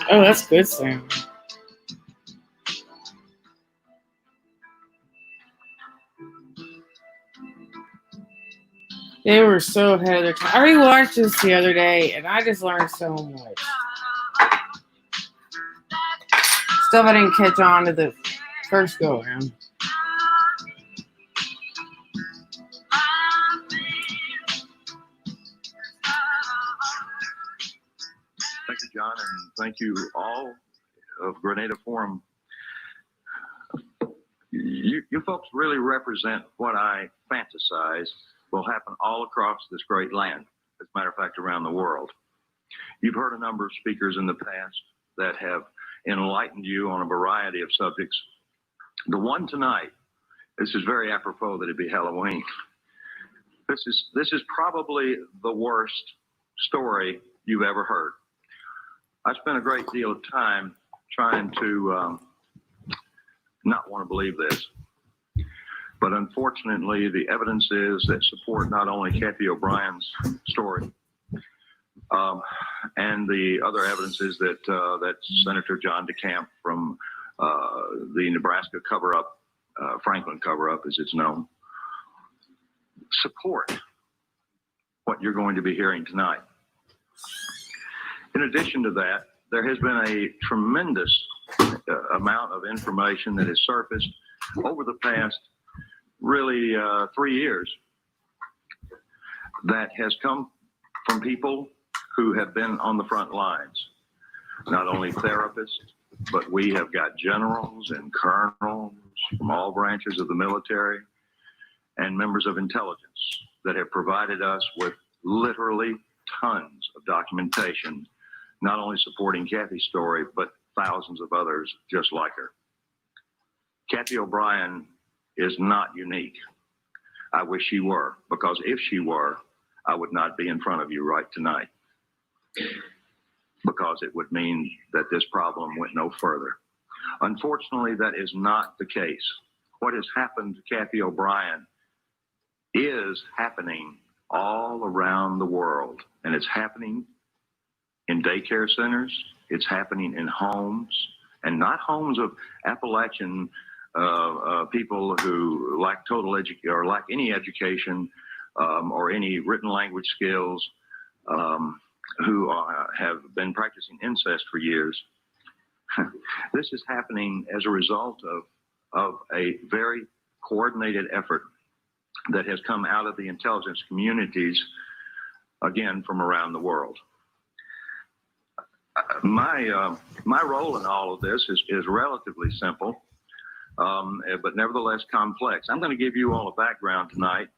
Oh, that's good sound. They were so ahead of their time. I rewatched this the other day, and I just learned so much. Stuff I didn't catch on to the first go around. Thank you, John, and thank you all of Grenada Forum. You folks really represent what I fantasize will happen all across this great land, as a matter of fact, around the world. You've heard a number of speakers in the past that have enlightened you on a variety of subjects. The one tonight, this is very apropos that it be Halloween. This is probably the worst story you've ever heard. I spent a great deal of time trying to not want to believe this. But unfortunately, the evidence is that support not only Cathey O'Brien's story, and the other evidence is that that Senator John DeCamp from the Nebraska cover-up, Franklin cover-up as it's known, support what you're going to be hearing tonight. In addition to that, there has been a tremendous amount of information that has surfaced over the past really 3 years that has come from people who have been on the front lines. Not only therapists, but we have got generals and colonels from all branches of the military and members of intelligence that have provided us with literally tons of documentation, not only supporting Cathey's story, but thousands of others just like her. Cathey O'Brien is not unique. I wish she were, because if she were, I would not be in front of you right tonight, because it would mean that this problem went no further. Unfortunately, that is not the case. What has happened to Cathey O'Brien is happening all around the world, and it's happening in daycare centers, it's happening in homes, and not homes of Appalachian people who lack or lack any education or any written language skills, who have been practicing incest for years. This is happening as a result of a very coordinated effort that has come out of the intelligence communities, again, from around the world. My role in all of this is relatively simple, but nevertheless complex. I'm going to give you all a background tonight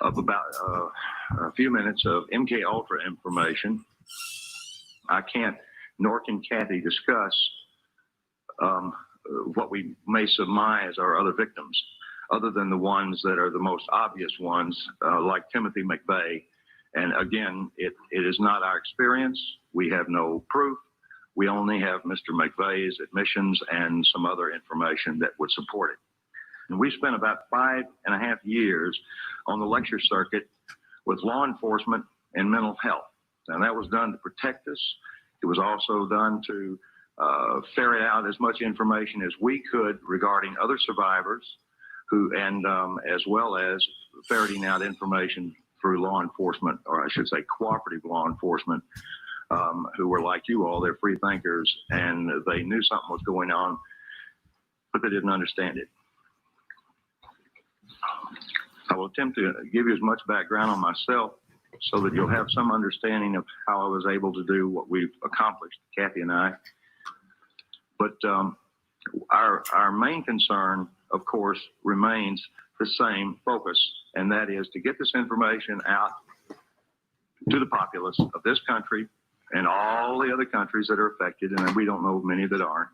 of about a few minutes of MK Ultra information. I can't, nor can Cathey, discuss what we may surmise are other victims, other than the ones that are the most obvious ones, like Timothy McVeigh. And again, it is not our experience. We have no proof. We only have Mr. McVeigh's admissions and some other information that would support it. And we spent about 5.5 years on the lecture circuit with law enforcement and mental health. And that was done to protect us. It was also done to ferret out as much information as we could regarding other survivors, and as well as ferreting out information through law enforcement, or I should say cooperative law enforcement, who were like you all, they're free thinkers, and they knew something was going on, but they didn't understand it. I will attempt to give you as much background on myself so that you'll have some understanding of how I was able to do what we've accomplished, Cathey and I. But our main concern, of course, remains the same focus, and that is to get this information out to the populace of this country and all the other countries that are affected, and we don't know many that aren't,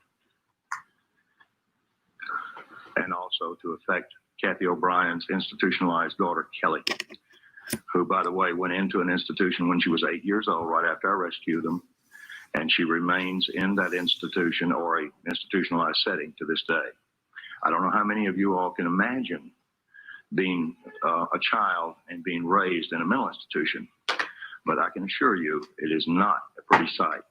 and also to affect Cathey O'Brien's institutionalized daughter, Kelly, who, by the way, went into an institution when she was 8 years old, right after I rescued them, and she remains in that institution or a institutionalized setting to this day. I don't know how many of you all can imagine being a child and being raised in a mental institution, but I can assure you it is not a pretty sight.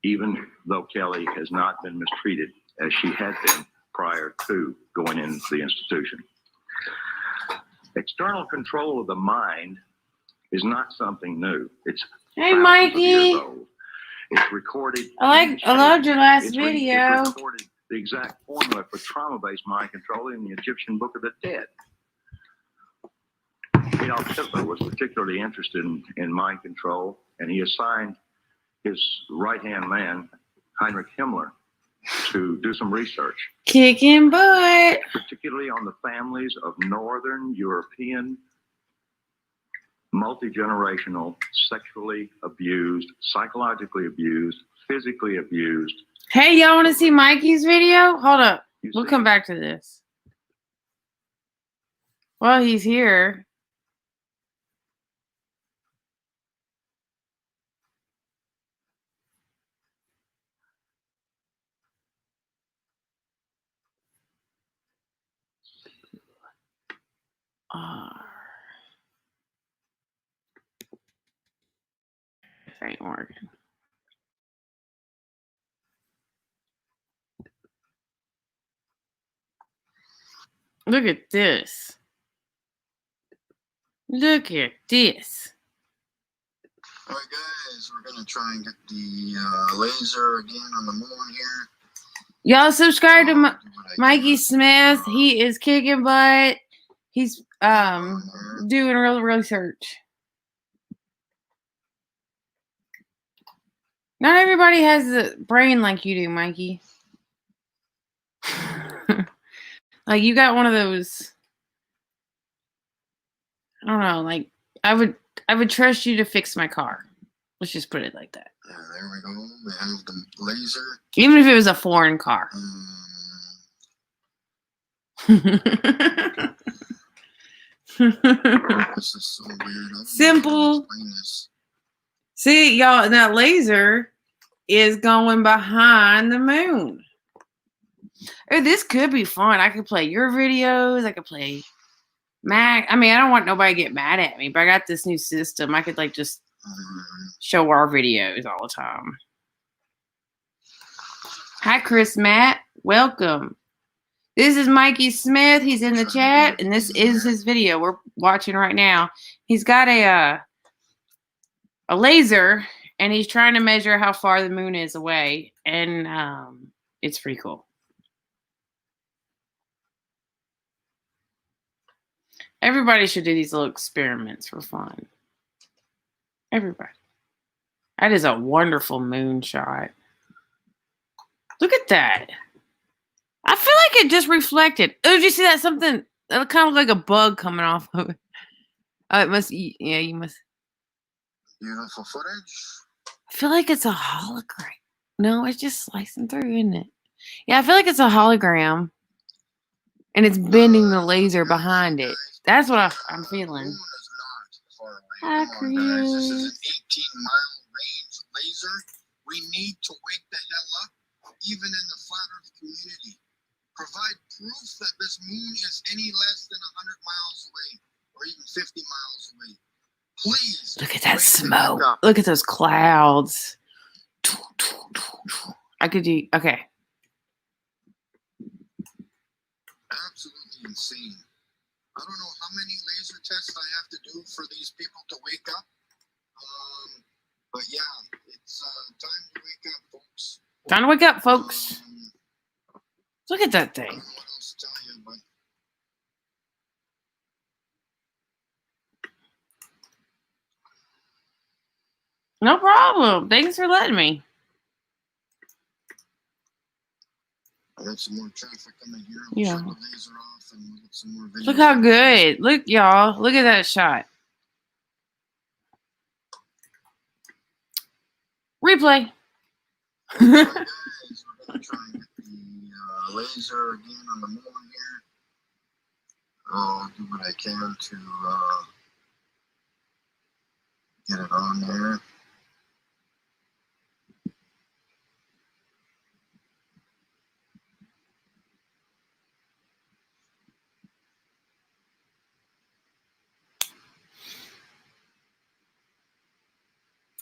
even though Kelly has not been mistreated as she had been prior to going into the institution. External control of the mind is not something new. It's Hey, thousands of Mikey. years old. It's recorded. I loved your last video. It's recorded the exact formula for trauma-based mind control in the Egyptian Book of the Dead. Adolf Hitler was particularly interested in mind control, and he assigned his right-hand man, Heinrich Himmler, to do some research. Kicking butt. Particularly on the families of Northern European, multi-generational, sexually abused, psychologically abused, physically abused. Hey, y'all want to see Mikey's video? Hold up. We'll come back to this. Well, he's here. This ain't working. Look at this. Look at this. All right, guys, we're going to try and get the laser again on the moon here. Y'all subscribe to Mikey Smith. He is kicking butt. He's doing real research. Not everybody has the brain like you do, Mikey. Like, you got one of those, I don't know, like, I would trust you to fix my car. Let's just put it like that. Yeah, there we go. We have the laser. Even if it was a foreign car. This is so weird. Simple. See, y'all, that laser is going behind the moon. Oh, this could be fun. I could play your videos. I could play Mac. I mean, I don't want nobody to get mad at me, but I got this new system. I could, like, just show our videos all the time. Hi, Chris Matt. Welcome. This is Mikey Smith. He's in the chat, and this is his video we're watching right now. He's got a laser, and he's trying to measure how far the moon is away, and it's pretty cool. Everybody should do these little experiments for fun. Everybody. That is a wonderful moon shot. Look at that. I feel like it just reflected. Oh, did you see that? Something that kind of looked like a bug coming off of it. Oh, it must. Yeah, you must. Beautiful footage. I feel like it's a hologram. No, it's just slicing through, isn't it? Yeah, I feel like it's a hologram. And it's bending the laser behind it. That's what I'm feeling. The moon is not far away. Hi, Come on, guys. This is Chris. an 18-mile range laser. We need to wake the hell up, even in the flat Earth community. Provide proof that this moon is any less than 100 miles away, or even 50 miles away. Please. Look at that smoke. Look at those clouds. I could do. Okay. Absolutely insane. I don't know how many laser tests I have to do for these people to wake up. But yeah, it's time to wake up, folks. Time to wake up, folks. Look at that I thing. don't know what else to tell you, but No problem. Thanks for letting me. I got some more traffic coming here. Yeah. Shut the laser off and we'll get some more videos. Look how good. Look, y'all. Look at that shot. Replay. Alright, guys, we're gonna try and get the laser again on the moon here. I'll do what I can to get it on there.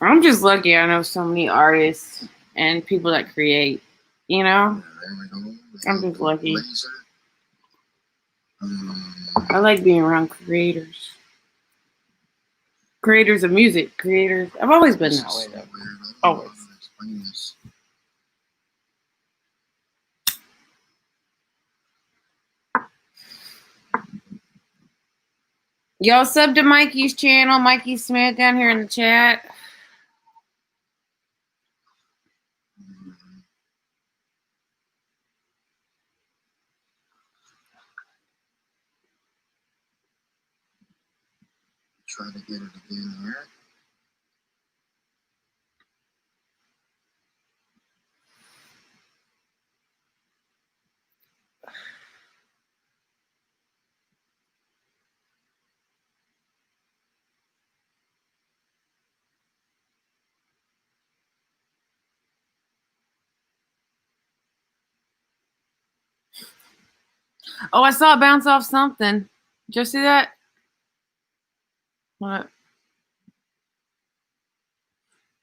I'm just lucky I know so many artists and people that create. You know, There we go. I'm just lucky. Laser. I like being around creators. Creators of music. Creators. I've always been that way, though. Always. Y'all sub to Mikey's channel, Mikey Smith, down here in the chat. Try to get it again here. Oh, I saw it bounce off something. Did you see that? What?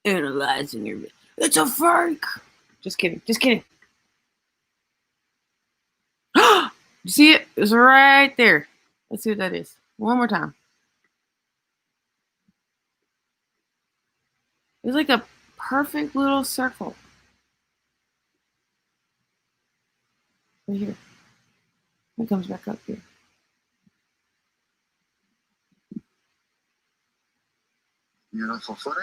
Analyzing your... It's a fake. Just kidding. Just kidding. You see it? It was right there. Let's see what that is. One more time. It's like a perfect little circle. Right here. It comes back up here. Beautiful footage.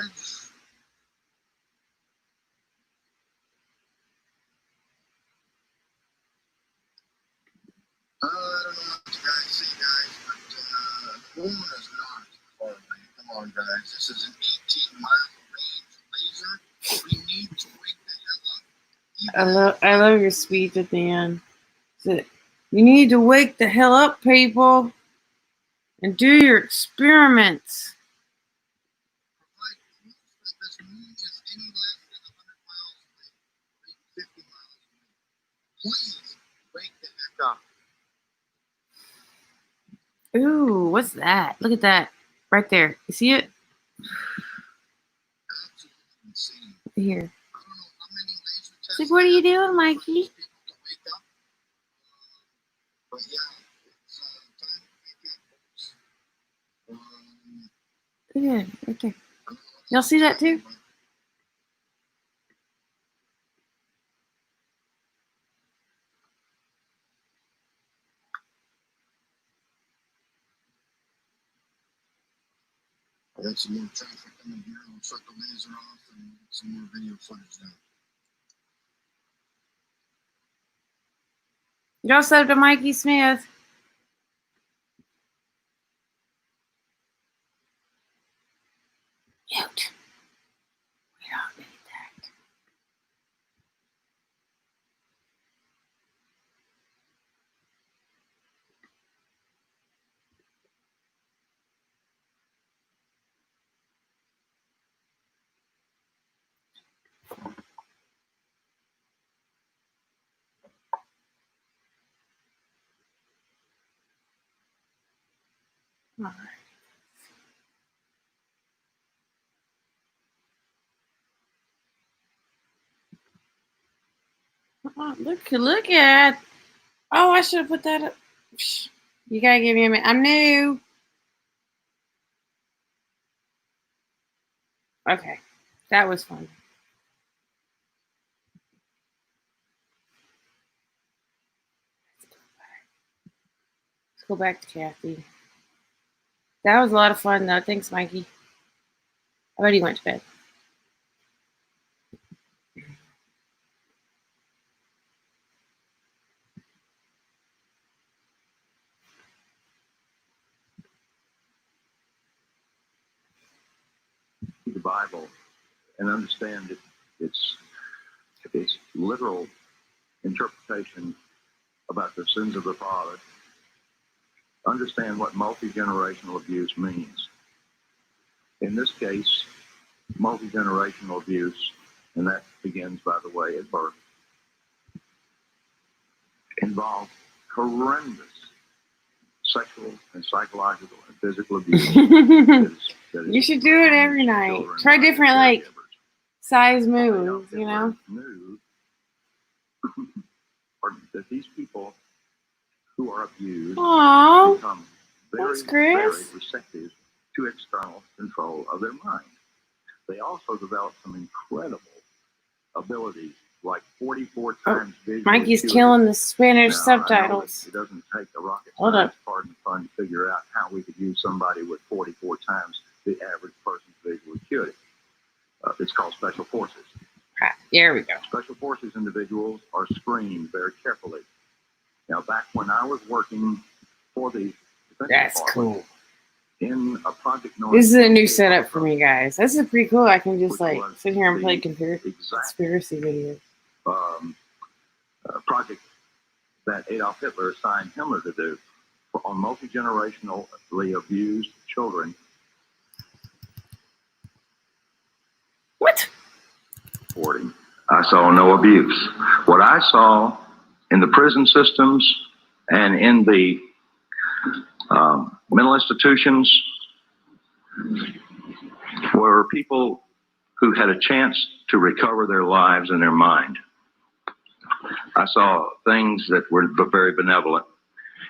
I don't know what you guys see, guys, but the moon is not far away. Come on, guys. This is an 18-mile range laser. We need to wake the hell up. I love your speech at the end. You need to wake the hell up, people, and do your experiments. Provide proof that this moon is any less than 100 miles away, 50 miles away. Please wake the heck up. Ooh, what's that? Look at that. Right there. You see it? Absolutely insane. Here. I don't know how many laser tests. It's like, what are you doing, Mikey? People to wake up. But yeah, it's time to wake up, folks. Look at it. Right there. Y'all see that too? I got some more traffic coming here. I'll shut the laser off and get some more video footage now. Y'all sub to Mikey Smith. Mute. We don't need that. All right. Oh, look at. Oh, I should have put that up. You gotta give me a minute. I'm new. Okay, that was fun. Let's go back to Cathey. That was a lot of fun, though. Thanks, Mikey. I bet he went to bed. The Bible and understand its literal interpretation about the sins of the father. Understand what multi-generational abuse means. In this case, multi-generational abuse, and that begins, by the way, at birth, involves horrendous sexual and psychological and physical abuse. You should do it every night. Try different, like, size moves, you know? Knew or that these people who are abused Aww. become Thanks, very Chris. receptive to external control of their mind. They also develop some incredible abilities, like 44 times visual Mikey's acuity. killing the Spanish Now, subtitles. it doesn't take a rocket Hold science up. pardon fun to figure out how we could use somebody with 44 times the average person's visual acuity. It's called special forces. Crap. There we go. Special forces individuals are screened very carefully. Now, back when I was working for the Defense That's Department, cool. in a project known This is a new as setup for me, guys. This is pretty cool. I can just like sit here and play exact conspiracy videos. project that Adolf Hitler assigned Himmler to do on multi-generationally abused children. What? I saw no abuse. What I saw in the prison systems and in the mental institutions were people who had a chance to recover their lives and their mind. I saw things that were very benevolent.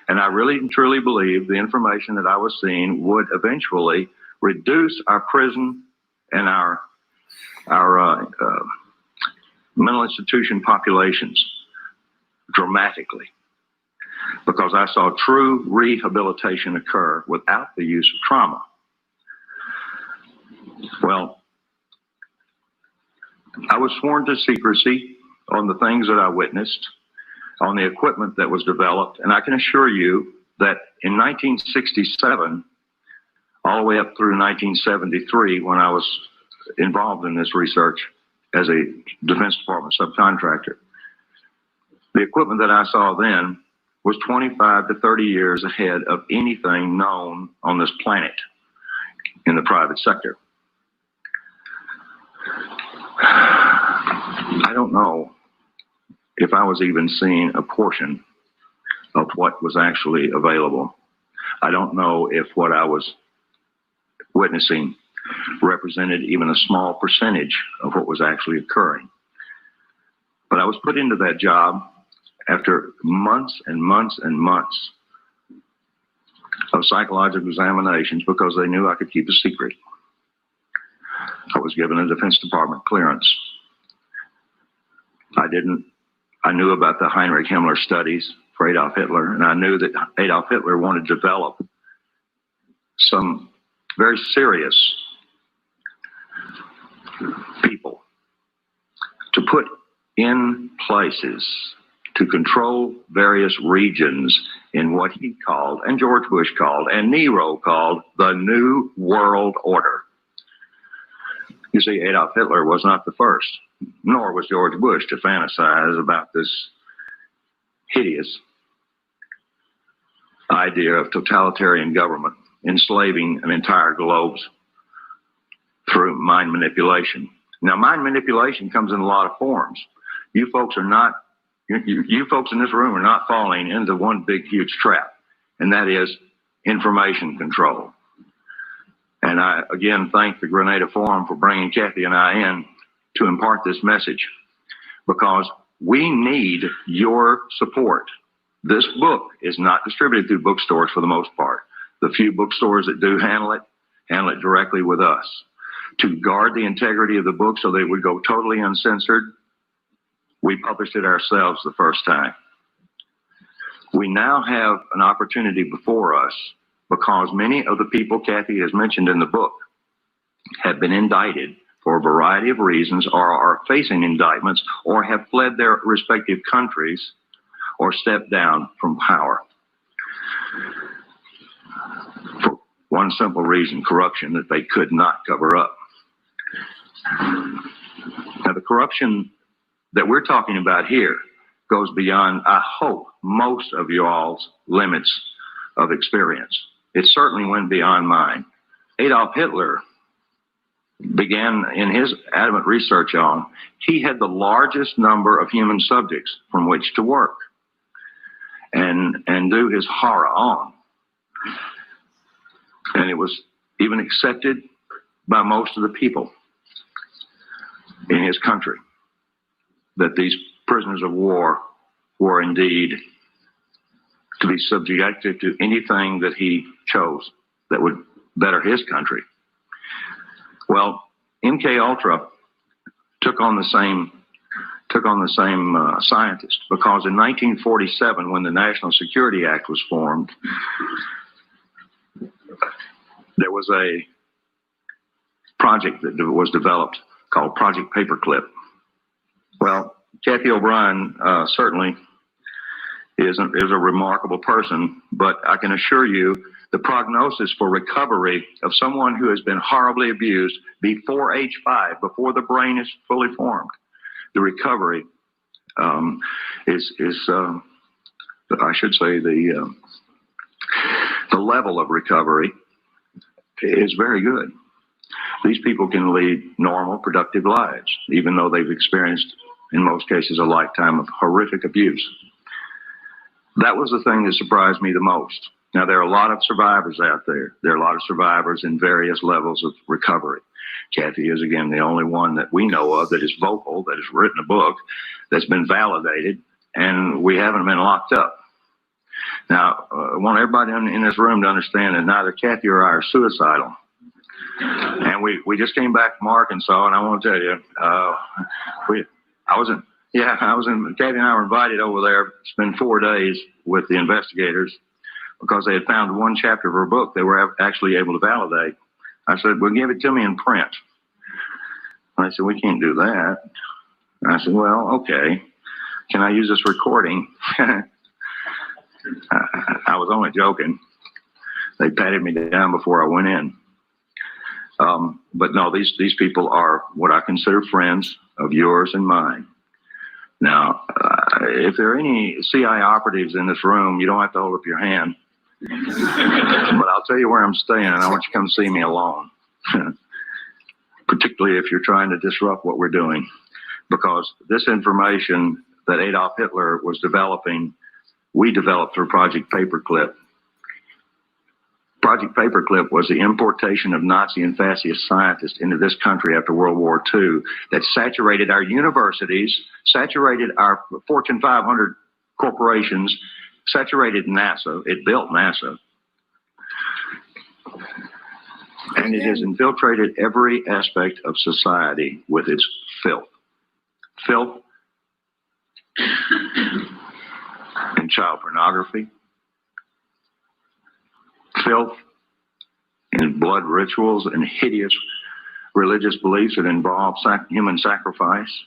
And I really and truly believe the information that I was seeing would eventually reduce our prison and our mental institution populations dramatically, because I saw true rehabilitation occur without the use of trauma. Well, I was sworn to secrecy on the things that I witnessed, on the equipment that was developed, and I can assure you that in 1967, all the way up through 1973, when I was involved in this research as a Defense Department subcontractor, the equipment that I saw then was 25 to 30 years ahead of anything known on this planet in the private sector. I don't know if I was even seeing a portion of what was actually available. I don't know if what I was witnessing represented even a small percentage of what was actually occurring. But I was put into that job after months and months and months of psychological examinations because they knew I could keep a secret. I was given a Defense Department clearance. I knew about the Heinrich Himmler studies for Adolf Hitler, and I knew that Adolf Hitler wanted to develop some very serious people to put in places to control various regions in what he called, and George Bush called, and Nero called, the New World Order. You see, Adolf Hitler was not the first, nor was George Bush, to fantasize about this hideous idea of totalitarian government enslaving an entire globes through mind manipulation. Now, mind manipulation comes in a lot of forms. You folks are not, you folks in this room are not falling into one big, huge trap, and that is information control. And I, again, thank the Grenada Forum for bringing Cathey and I in to impart this message, because we need your support. This book is not distributed through bookstores for the most part. The few bookstores that do handle it directly with us. To guard the integrity of the book so that it would go totally uncensored, we published it ourselves the first time. We now have an opportunity before us because many of the people Cathey has mentioned in the book have been indicted for a variety of reasons, or are facing indictments, or have fled their respective countries, or stepped down from power. For one simple reason: corruption that they could not cover up. Now, the corruption that we're talking about here goes beyond, I hope, most of you all's limits of experience. It certainly went beyond mine. Adolf Hitler began in his adamant research on, he had the largest number of human subjects from which to work and do his horror on. And it was even accepted by most of the people. in his country that these prisoners of war were indeed to be subjected to anything that he chose that would better his country. Well, MK Ultra took on the same scientist, because in 1947, when the National Security Act was formed, there was a project that was developed called Project Paperclip. Well, Cathey O'Brien certainly is a remarkable person, but I can assure you the prognosis for recovery of someone who has been horribly abused before age 5, before the brain is fully formed, the recovery is I should say the level of recovery is very good. These people can lead normal, productive lives, even though they've experienced, in most cases, a lifetime of horrific abuse. That was the thing that surprised me the most. Now, there are a lot of survivors out there. There are a lot of survivors in various levels of recovery. Cathey is, again, the only one that we know of that is vocal, that has written a book, that's been validated, and we haven't been locked up. Now, I want everybody in this room to understand that neither Cathey or I are suicidal. And we just came back from Arkansas, and I want to tell you, Cathey and I were invited over there to spend 4 days with the investigators because they had found one chapter of her book they were actually able to validate. I said, well, give it to me in print. And they said, we can't do that. And I said, well, okay. Can I use this recording? I was only joking. They patted me down before I went in. But no, these people are what I consider friends of yours and mine. Now, if there are any CIA operatives in this room, you don't have to hold up your hand. But I'll tell you where I'm staying, and I want you to come see me alone. Particularly if you're trying to disrupt what we're doing. Because this information that Adolf Hitler was developing, we developed through Project Paperclip. Project Paperclip was the importation of Nazi and fascist scientists into this country after World War II that saturated our universities, saturated our Fortune 500 corporations, saturated NASA. It built NASA. And it has infiltrated every aspect of society with its filth. Filth and child pornography. Filth and blood rituals and hideous religious beliefs that involve human sacrifice.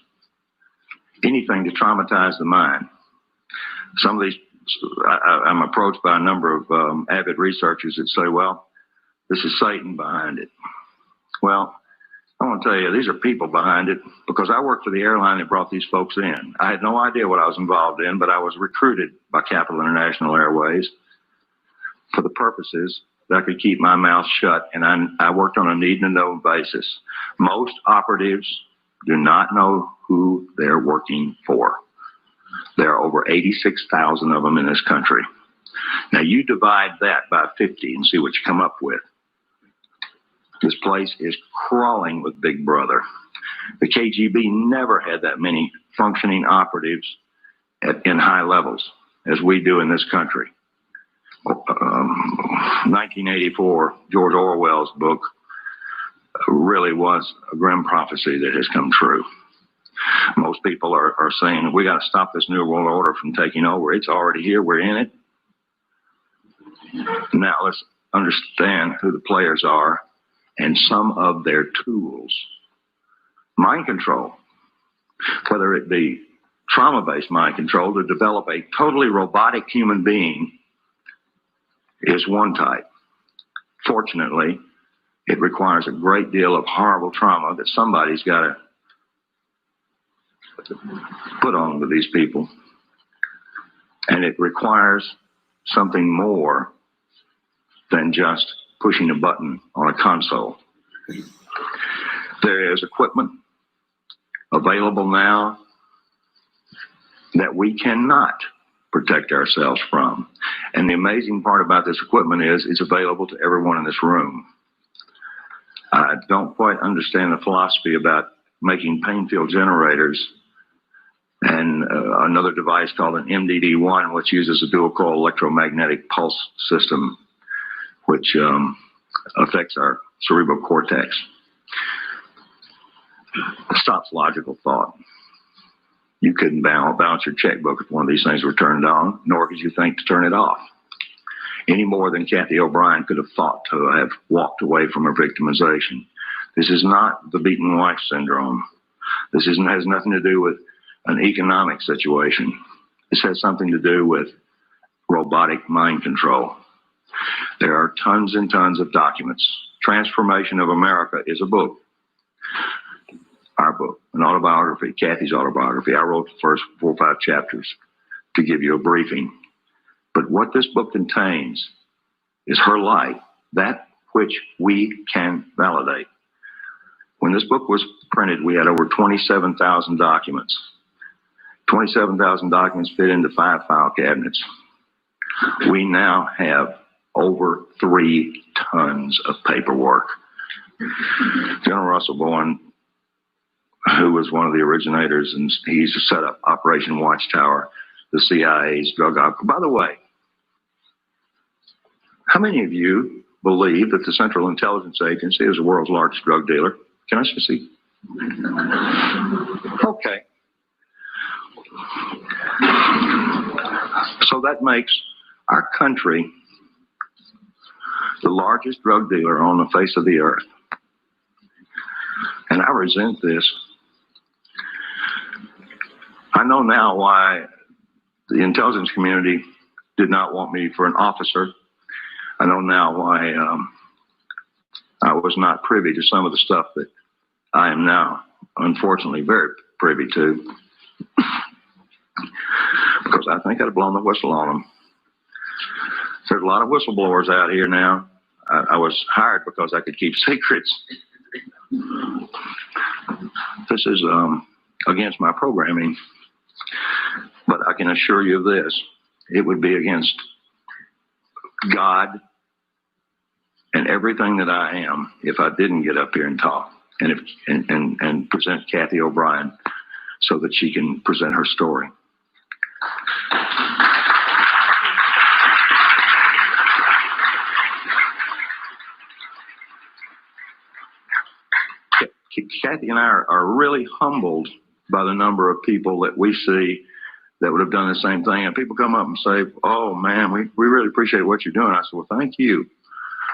Anything to traumatize the mind. Some of these, I'm approached by a number of avid researchers that say, well, this is Satan behind it. Well, I want to tell you, these are people behind it because I worked for the airline that brought these folks in. I had no idea what I was involved in, but I was recruited by Capital International Airways for the purposes that I could keep my mouth shut, and I worked on a need-to-know basis. Most operatives do not know who they're working for. There are over 86,000 of them in this country. Now, you divide that by 50 and see what you come up with. This place is crawling with Big Brother. The KGB never had that many functioning operatives in high levels as we do in this country. 1984, George Orwell's book really was a grim prophecy that has come true. Most people are saying we got to stop this New World Order from taking over. It's already here. We're in it. Now let's understand who the players are and some of their tools. Mind control, whether it be trauma-based mind control to develop a totally robotic human being, is one type. Fortunately, it requires a great deal of horrible trauma that somebody's got to put on with these people. And it requires something more than just pushing a button on a console. There is equipment available now that we cannot protect ourselves from. And the amazing part about this equipment is it's available to everyone in this room. I don't quite understand the philosophy about making pain field generators and another device called an MDD-1, which uses a dual coil electromagnetic pulse system, which affects our cerebral cortex. It stops logical thought. You couldn't balance your checkbook if one of these things were turned on, nor could you think to turn it off, any more than Cathey O'Brien could have thought to have walked away from her victimization. This is not the beaten wife syndrome. This has nothing to do with an economic situation. This has something to do with robotic mind control. There are tons and tons of documents. Transformation of America is a book. Our book, an autobiography, Cathey's autobiography. I wrote the first 4 or 5 chapters to give you a briefing. But what this book contains is her life, that which we can validate. When this book was printed, we had over 27,000 documents. 27,000 documents fit into 5 file cabinets. We now have over 3 tons of paperwork. General Russell Bowen, who was one of the originators, and he's set up Operation Watchtower, the CIA's drug op. By the way, how many of you believe that the Central Intelligence Agency is the world's largest drug dealer? Can I see? Okay. So that makes our country the largest drug dealer on the face of the earth. And I resent this. I know now why the intelligence community did not want me for an officer. I know now why I was not privy to some of the stuff that I am now, unfortunately, very privy to. Because I think I'd have blown the whistle on them. There's a lot of whistleblowers out here now. I was hired because I could keep secrets. This is against my programming. But I can assure you of this. It would be against God and everything that I am if I didn't get up here and talk and present Cathey O'Brien so that she can present her story. Cathey and I are really humbled by the number of people that we see that would have done the same thing. And people come up and say, oh man, we really appreciate what you're doing. I said, well, thank you.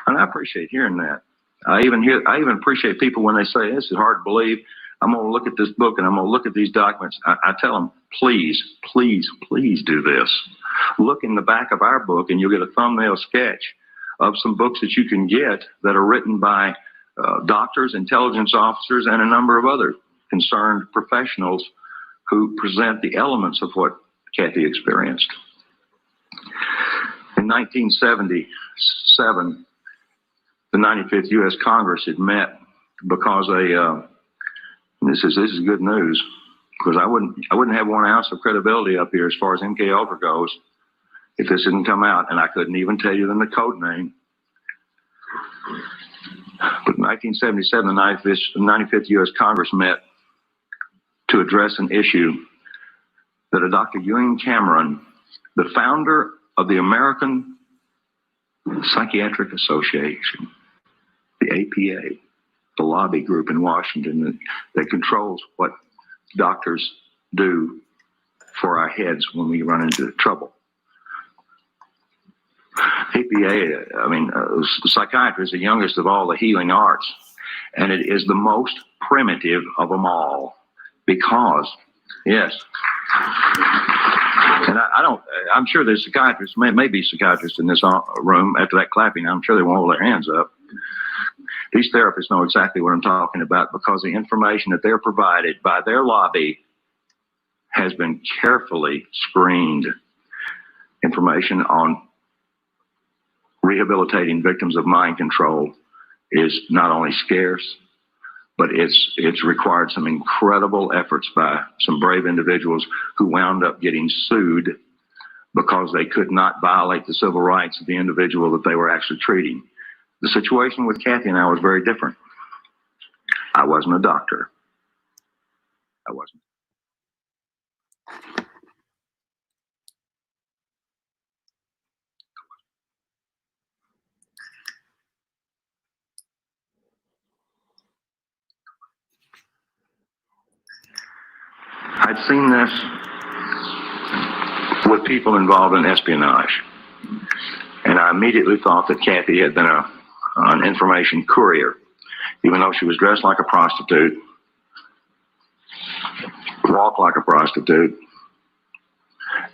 And I appreciate hearing that. I even appreciate people when they say, this is hard to believe. I'm going to look at this book and I'm going to look at these documents. I tell them, please, please, please do this. Look in the back of our book and you'll get a thumbnail sketch of some books that you can get that are written by doctors, intelligence officers, and a number of other concerned professionals who present the elements of what Cathey experienced. In 1977, the 95th U.S. Congress had met because this is good news, because I wouldn't have 1 ounce of credibility up here as far as MK Ultra goes if this didn't come out, and I couldn't even tell you the code name. But in 1977, the 95th U.S. Congress met to address an issue that a Dr. Ewing Cameron, the founder of the American Psychiatric Association, the APA, the lobby group in Washington that controls what doctors do for our heads when we run into trouble. APA, psychiatry is the youngest of all the healing arts, and it is the most primitive of them all because, yes, and I'm sure there's psychiatrists, may be psychiatrists in this room after that clapping. I'm sure they won't hold their hands up. These therapists know exactly what I'm talking about because the information that they're provided by their lobby has been carefully screened. Information on rehabilitating victims of mind control is not only scarce, but it's required some incredible efforts by some brave individuals who wound up getting sued because they could not violate the civil rights of the individual that they were actually treating. The situation with Cathey and I was very different. I wasn't a doctor. I wasn't. I'd seen this with people involved in espionage, and I immediately thought that Cathey had been an information courier, even though she was dressed like a prostitute, walked like a prostitute,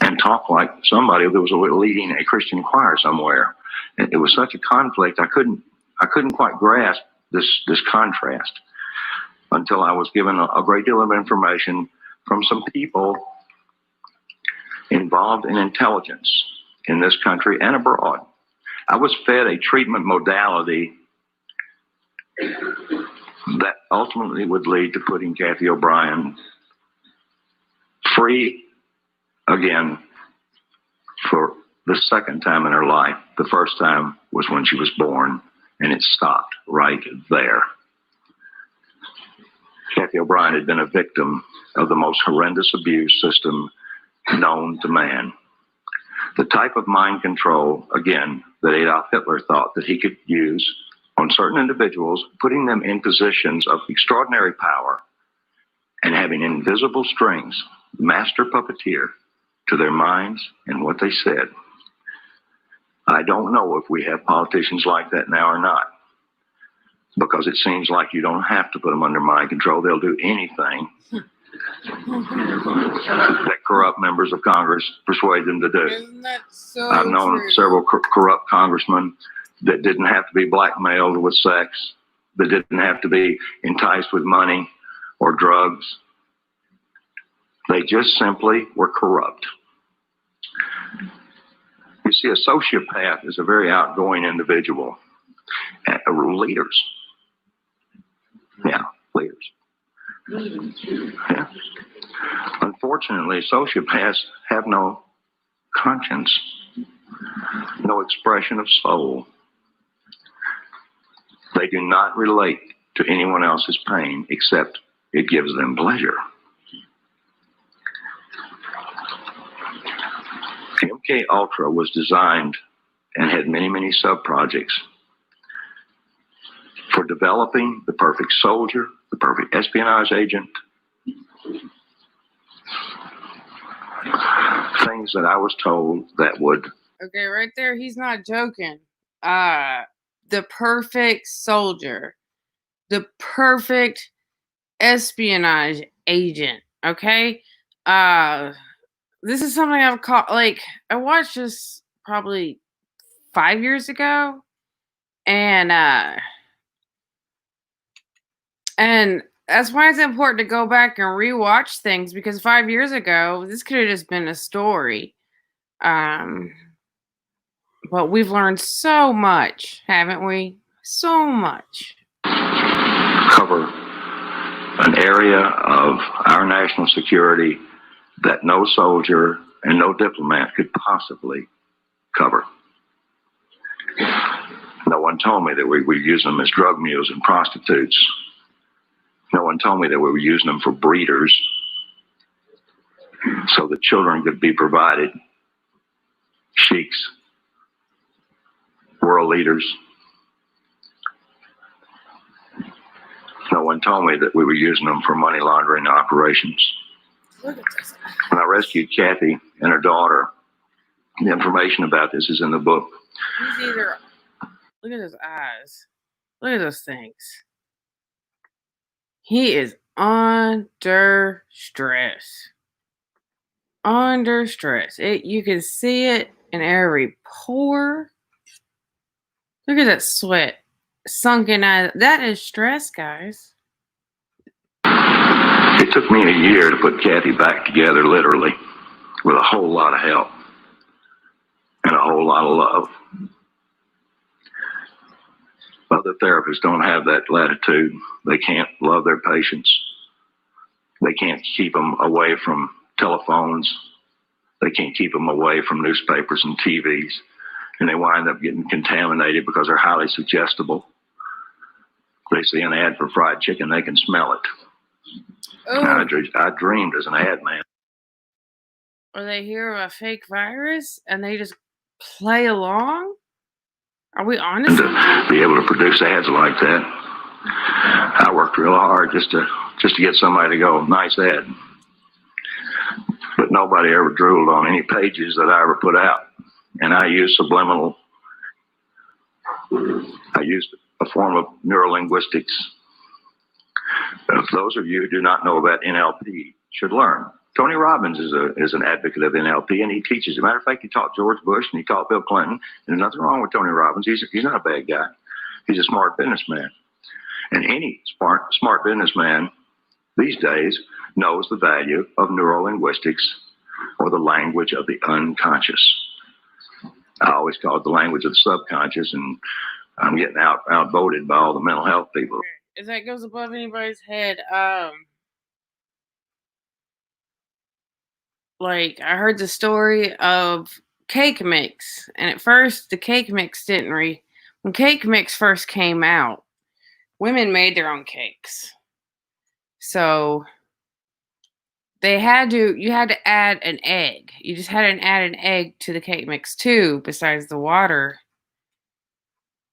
and talked like somebody that was leading a Christian choir somewhere. It was such a conflict. I couldn't quite grasp this contrast until I was given a great deal of information from some people involved in intelligence in this country and abroad. I was fed a treatment modality that ultimately would lead to putting Cathey O'Brien free again for the second time in her life. The first time was when she was born, and it stopped right there. Cathey O'Brien had been a victim of the most horrendous abuse system known to man. The type of mind control, again, that Adolf Hitler thought that he could use on certain individuals, putting them in positions of extraordinary power and having invisible strings, master puppeteer, to their minds and what they said. I don't know if we have politicians like that now or not, because it seems like you don't have to put them under mind control. They'll do anything that corrupt members of Congress persuade them to do. Isn't that so I've known true? several corrupt congressmen that didn't have to be blackmailed with sex, that didn't have to be enticed with money or drugs. They just simply were corrupt. You see, a sociopath is a very outgoing individual. Leaders. Yeah, leaders. Yeah. Unfortunately, sociopaths have no conscience, no expression of soul. They do not relate to anyone else's pain except it gives them pleasure. MK Ultra was designed and had many, many sub-projects for developing the perfect soldier, the perfect espionage agent, things that I was told that would... Okay, right there, he's not joking. The perfect soldier, the perfect espionage agent, okay? This is something I've caught, like, I watched this probably 5 years ago, and that's why it's important to go back and rewatch things, because 5 years ago, this could have just been a story. But we've learned so much, haven't we? So much. Cover an area of our national security that no soldier and no diplomat could possibly cover. No one told me that we were using them as drug mules and prostitutes. No one told me that we were using them for breeders so that children could be provided. Sheiks, world leaders. No one told me that we were using them for money laundering operations. Look at this. When I rescued Cathey and her daughter, the information about this is in the book. He's either... Look at his eyes. Look at those things. He is under stress. Under stress. You can see it in every pore. Look at that sweat. Sunken eyes. That is stress, guys. It took me a year to put Cathey back together, literally, with a whole lot of help and a whole lot of love. Other therapists don't have that latitude. They can't love their patients. They can't keep them away from telephones. They can't keep them away from newspapers and TVs. And they wind up getting contaminated because they're highly suggestible. They see an ad for fried chicken, they can smell it. Oh, I dreamed as an ad man. or they hear of a fake virus and they just play along? Are we on to And something? to be able to produce ads like that, I worked real hard just to get somebody to go, nice ad. But nobody ever drooled on any pages that I ever put out. And I used subliminal. I used a form of neurolinguistics. Those of you who do not know about NLP should learn. Tony Robbins is an advocate of NLP, and he teaches. As a matter of fact, he taught George Bush and he taught Bill Clinton. And there's nothing wrong with Tony Robbins. He's not a bad guy. He's a smart businessman. And any smart businessman these days knows the value of neurolinguistics, or the language of the unconscious. I always call it the language of the subconscious, and I'm getting outvoted by all the mental health people. If that goes above anybody's head, like I heard the story of cake mix, and at first the cake mix didn't when cake mix first came out, women made their own cakes. So you had to add an egg. You just had to add an egg to the cake mix too, besides the water.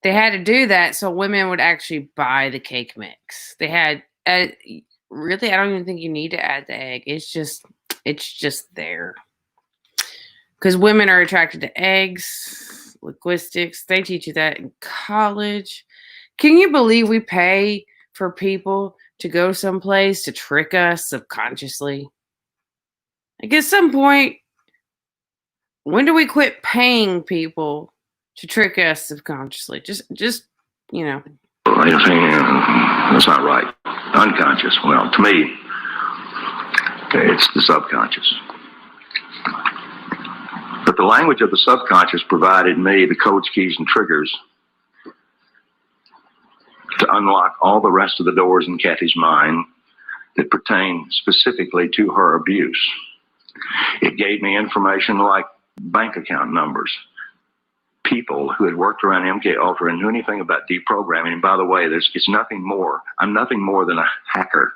They had to do that so women would actually buy the cake mix. They had really, I don't even think you need to add the egg. It's just there. Because women are attracted to eggs, linguistics. They teach you that in college. Can you believe we pay for people to go someplace to trick us subconsciously? Like at some point, when do we quit paying people to trick us subconsciously? Just you know. That's not right. Unconscious. Well, to me, it's the subconscious. But the language of the subconscious provided me the codes, keys, and triggers to unlock all the rest of the doors in Cathey's mind that pertain specifically to her abuse. It gave me information like bank account numbers, people who had worked around MK Ultra and knew anything about deprogramming. And by the way, it's nothing more. I'm nothing more than a hacker.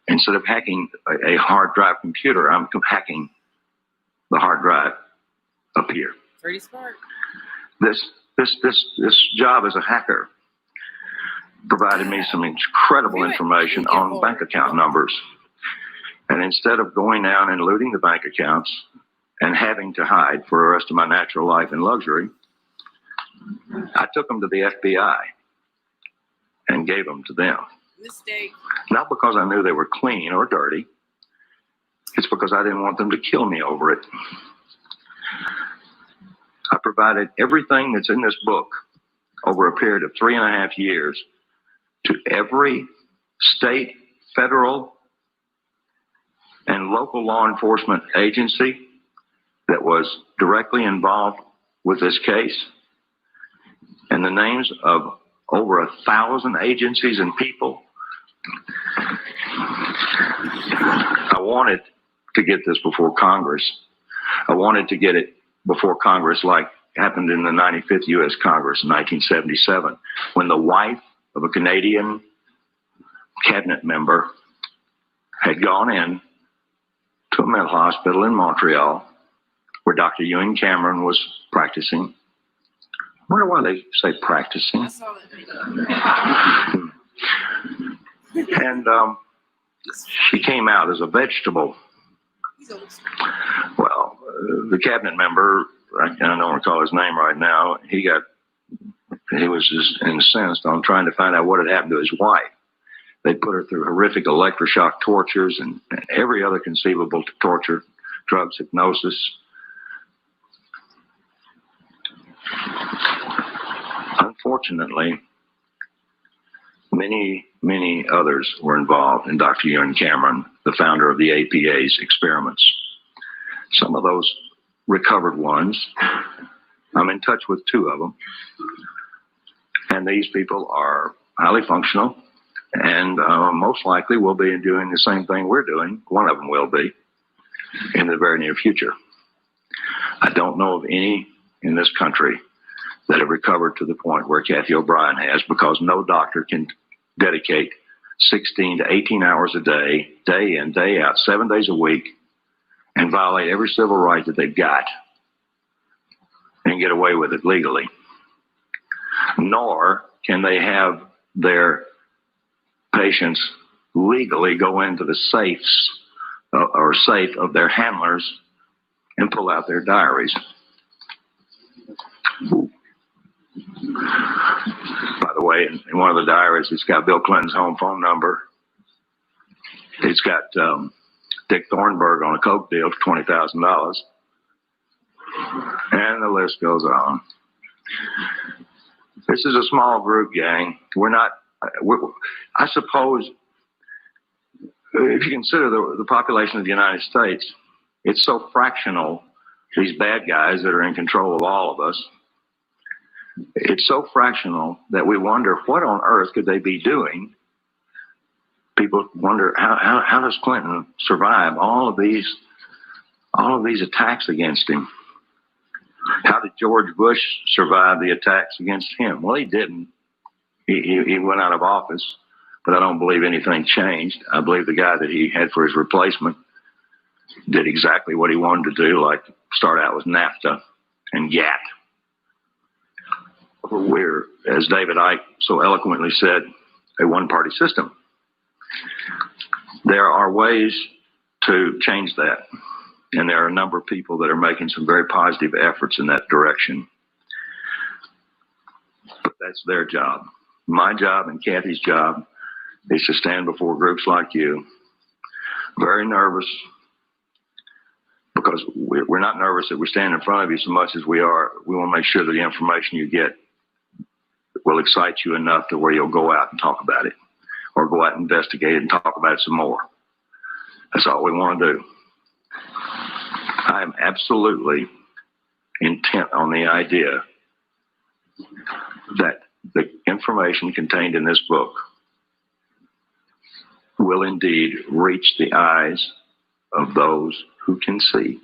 Instead of hacking a hard drive computer, I'm hacking the hard drive up here. Pretty smart. This job as a hacker provided me some incredible information on bank account numbers. And instead of going down and looting the bank accounts and having to hide for the rest of my natural life in luxury, I took them to the FBI and gave them to them. Mistake. Not because I knew they were clean or dirty. It's because I didn't want them to kill me over it. I provided everything that's in this book over a period of 3.5 years to every state, federal, and local law enforcement agency that was directly involved with this case. And the names of over 1,000 agencies and people. I wanted to get this before Congress. I wanted to get it before Congress, like happened in the 95th U.S. Congress in 1977, when the wife of a Canadian cabinet member had gone in to a mental hospital in Montreal where Dr. Ewan Cameron was practicing. I wonder why they say practicing. I saw that video. And she came out as a vegetable. Well, the cabinet member, I don't want to call his name right now, he was just incensed on trying to find out what had happened to his wife. They put her through horrific electroshock tortures and every other conceivable torture, drugs, hypnosis. Unfortunately, many others were involved in Dr. Ewan Cameron, the founder of the APA's experiments. Some of those recovered ones, I'm in touch with 2 of them. And these people are highly functional and most likely will be doing the same thing we're doing. One of them will be in the very near future. I don't know of any in this country that have recovered to the point where Cathey O'Brien has, because no doctor can dedicate 16 to 18 hours a day, day in, day out, 7 days a week, and violate every civil right that they've got and get away with it legally. Nor can they have their patients legally go into the safes or safe of their handlers and pull out their diaries. By the way, in one of the diaries, it's got Bill Clinton's home phone number. It's got Dick Thornburg on a coke deal for $20,000. And the list goes on. This is a small group, gang. I suppose, if you consider the population of the United States, it's so fractional, these bad guys that are in control of all of us, it's so fractional that we wonder what on earth could they be doing. People wonder how does Clinton survive all of these attacks against him? How did George Bush survive the attacks against him? Well, he didn't. He went out of office, but I don't believe anything changed. I believe the guy that he had for his replacement did exactly what he wanted to do, like start out with NAFTA and GATT. We're, as David Icke so eloquently said, a one-party system. There are ways to change that, and there are a number of people that are making some very positive efforts in that direction. But that's their job. My job and Cathey's job is to stand before groups like you, very nervous, because we're not nervous that we stand in front of you so much as we want to make sure that the information you get will excite you enough to where you'll go out and talk about it, or go out and investigate it and talk about it some more. That's all we want to do. I am absolutely intent on the idea that the information contained in this book will indeed reach the eyes of those who can see.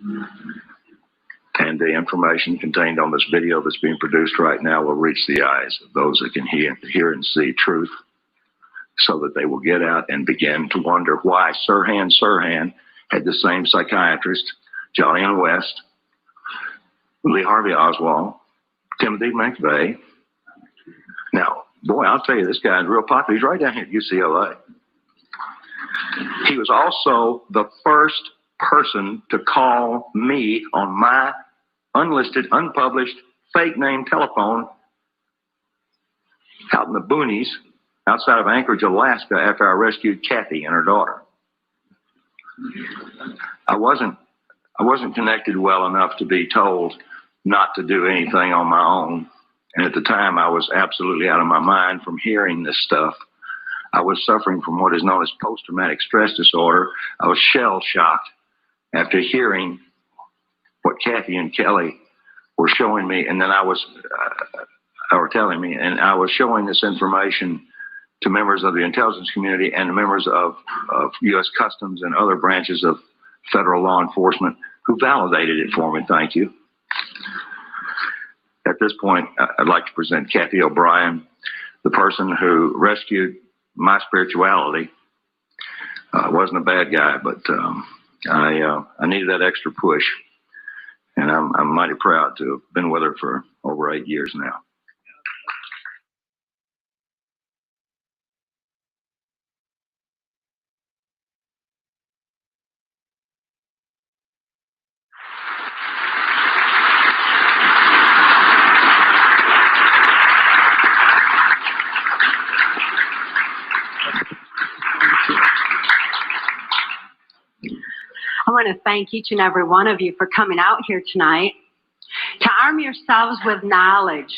And the information contained on this video that's being produced right now will reach the eyes of those that can hear and see truth, so that they will get out and begin to wonder why Sirhan had the same psychiatrist, Johnny and West, Lee Harvey Oswald, Timothy McVeigh. Now, boy, I'll tell you, this guy is real popular. He's right down here at UCLA. He was also the first person to call me on my unlisted, unpublished, fake name telephone out in the boonies outside of Anchorage, Alaska, after I rescued Cathey and her daughter. I wasn't connected well enough to be told not to do anything on my own. And at the time, I was absolutely out of my mind from hearing this stuff. I was suffering from what is known as post-traumatic stress disorder. I was shell-shocked after hearing what Cathey and Kelly were showing me, and then or telling me, and I was showing this information to members of the intelligence community and members of U.S. Customs and other branches of federal law enforcement who validated it for me. Thank you. At this point, I'd like to present Cathey O'Brien, the person who rescued my spirituality. I wasn't a bad guy, but I needed that extra push, and I'm mighty proud to have been with her for over 8 years now. I want to thank each and every one of you for coming out here tonight to arm yourselves with knowledge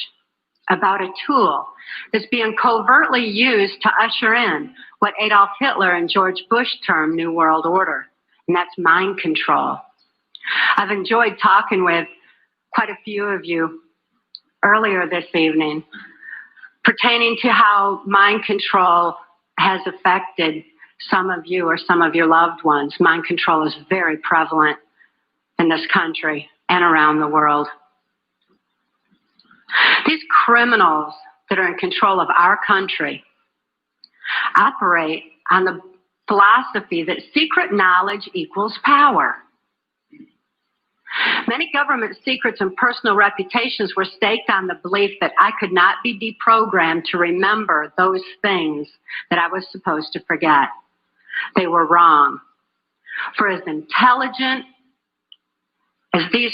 about a tool that's being covertly used to usher in what Adolf Hitler and George Bush termed New World Order, and that's mind control. I've enjoyed talking with quite a few of you earlier this evening pertaining to how mind control has affected some of you or some of your loved ones. Mind control is very prevalent in this country and around the world. These criminals that are in control of our country operate on the philosophy that secret knowledge equals power. Many government secrets and personal reputations were staked on the belief that I could not be deprogrammed to remember those things that I was supposed to forget. They were wrong. For as intelligent as these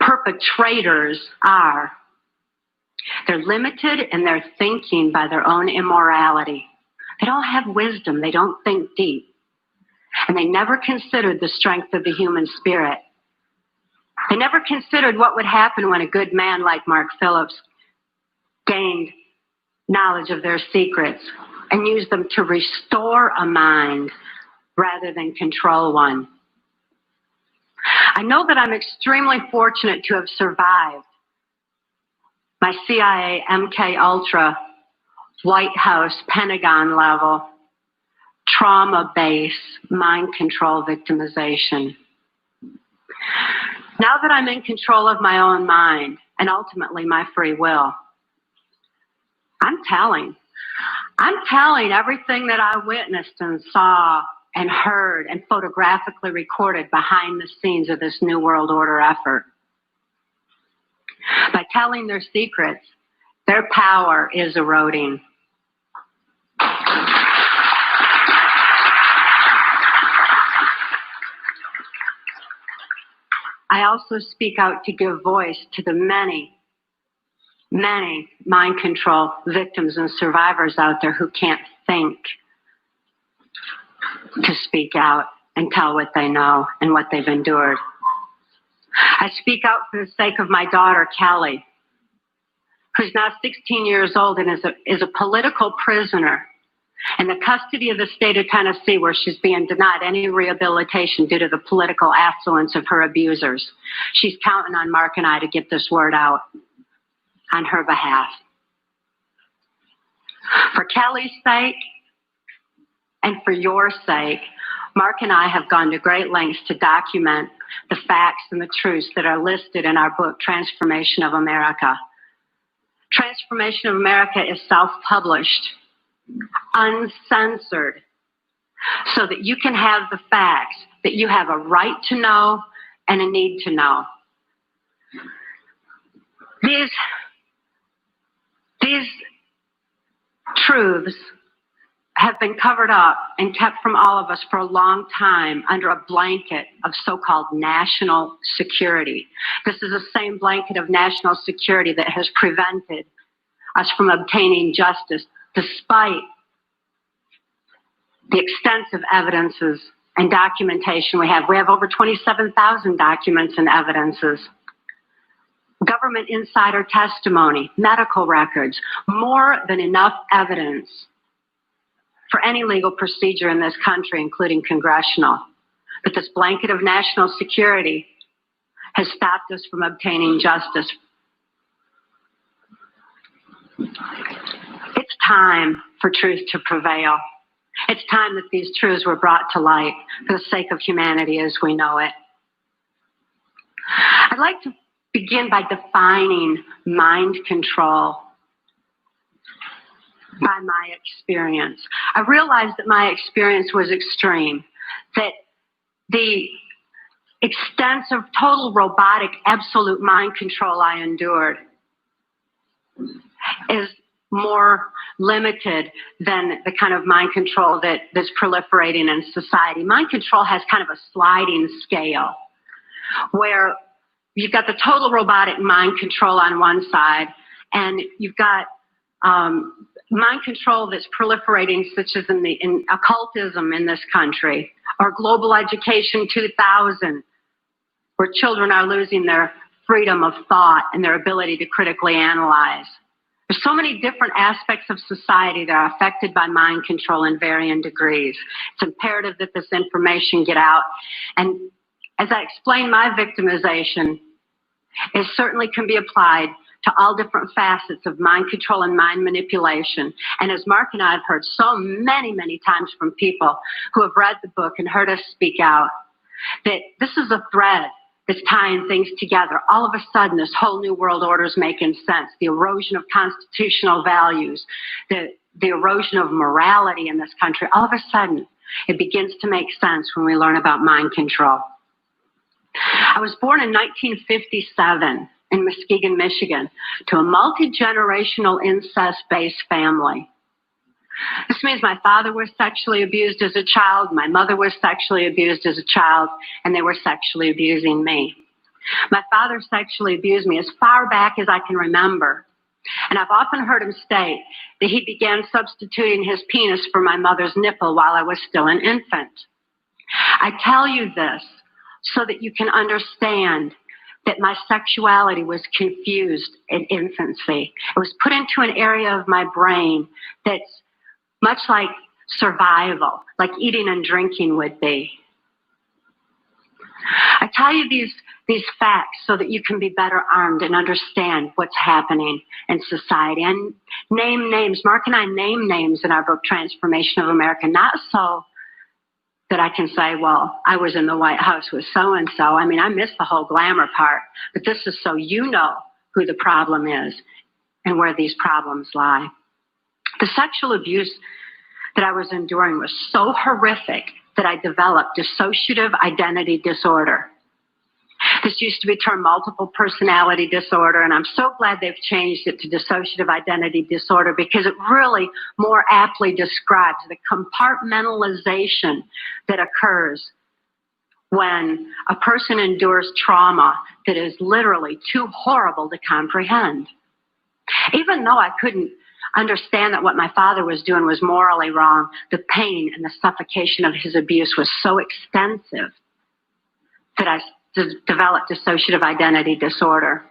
perpetrators are, they're limited in their thinking by their own immorality. They don't have wisdom. They don't think deep. And they never considered the strength of the human spirit. They never considered what would happen when a good man like Mark Phillips gained knowledge of their secrets and used them to restore a mind rather than control one. I know that I'm extremely fortunate to have survived my CIA, MK Ultra, White House, Pentagon level, trauma-based mind control victimization. Now that I'm in control of my own mind and ultimately my free will, I'm telling everything that I witnessed and saw and heard and photographically recorded behind the scenes of this New World Order effort. By telling their secrets, their power is eroding. I also speak out to give voice to the many, many mind control victims and survivors out there who can't think to speak out and tell what they know and what they've endured. I speak out for the sake of my daughter, Kelly, who's now 16 years old and is a political prisoner in the custody of the state of Tennessee, where she's being denied any rehabilitation due to the political affluence of her abusers. She's counting on Mark and I to get this word out on her behalf. For Kelly's sake and for your sake, Mark and I have gone to great lengths to document the facts and the truths that are listed in our book, Transformation of America. Transformation of America is self-published, uncensored, so that you can have the facts that you have a right to know and a need to know. These truths have been covered up and kept from all of us for a long time under a blanket of so-called national security. This is the same blanket of national security that has prevented us from obtaining justice, despite the extensive evidences and documentation we have. We have over 27,000 documents and evidences. Government insider testimony, medical records, more than enough evidence for any legal procedure in this country, including congressional. But this blanket of national security has stopped us from obtaining justice. It's time for truth to prevail. It's time that these truths were brought to light for the sake of humanity as we know it. I'd like to begin by defining mind control by my experience. I realized that my experience was extreme, that the extensive, total robotic, absolute mind control I endured is more limited than the kind of mind control that's proliferating in society. Mind control has kind of a sliding scale where you've got the total robotic mind control on one side, and you've got mind control that's proliferating, such as in occultism in this country, or Global Education 2000, where children are losing their freedom of thought and their ability to critically analyze. There's so many different aspects of society that are affected by mind control in varying degrees. It's imperative that this information get out. And as I explain my victimization, it certainly can be applied to all different facets of mind control and mind manipulation. And as Mark and I have heard so many, many times from people who have read the book and heard us speak out, that this is a thread that's tying things together. All of a sudden, this whole new world order is making sense. The erosion of constitutional values, the the erosion of morality in this country, all of a sudden, it begins to make sense when we learn about mind control. I was born in 1957 in Muskegon, Michigan, to a multi-generational incest-based family. This means my father was sexually abused as a child, my mother was sexually abused as a child, and they were sexually abusing me. My father sexually abused me as far back as I can remember. And I've often heard him state that he began substituting his penis for my mother's nipple while I was still an infant. I tell you this so that you can understand that my sexuality was confused in infancy. It was put into an area of my brain that's much like survival, like eating and drinking would be. I tell you these facts so that you can be better armed and understand what's happening in society. And name names. Mark and I name names in our book, Transformation of America, not so that I can say, well, I was in the White House with so-and-so. I mean, I missed the whole glamour part, but this is so you know who the problem is and where these problems lie. The sexual abuse that I was enduring was so horrific that I developed dissociative identity disorder. This used to be termed multiple personality disorder, and I'm so glad they've changed it to dissociative identity disorder because it really more aptly describes the compartmentalization that occurs when a person endures trauma that is literally too horrible to comprehend. Even though I couldn't understand that what my father was doing was morally wrong, the pain and the suffocation of his abuse was so extensive that I developed dissociative identity disorder.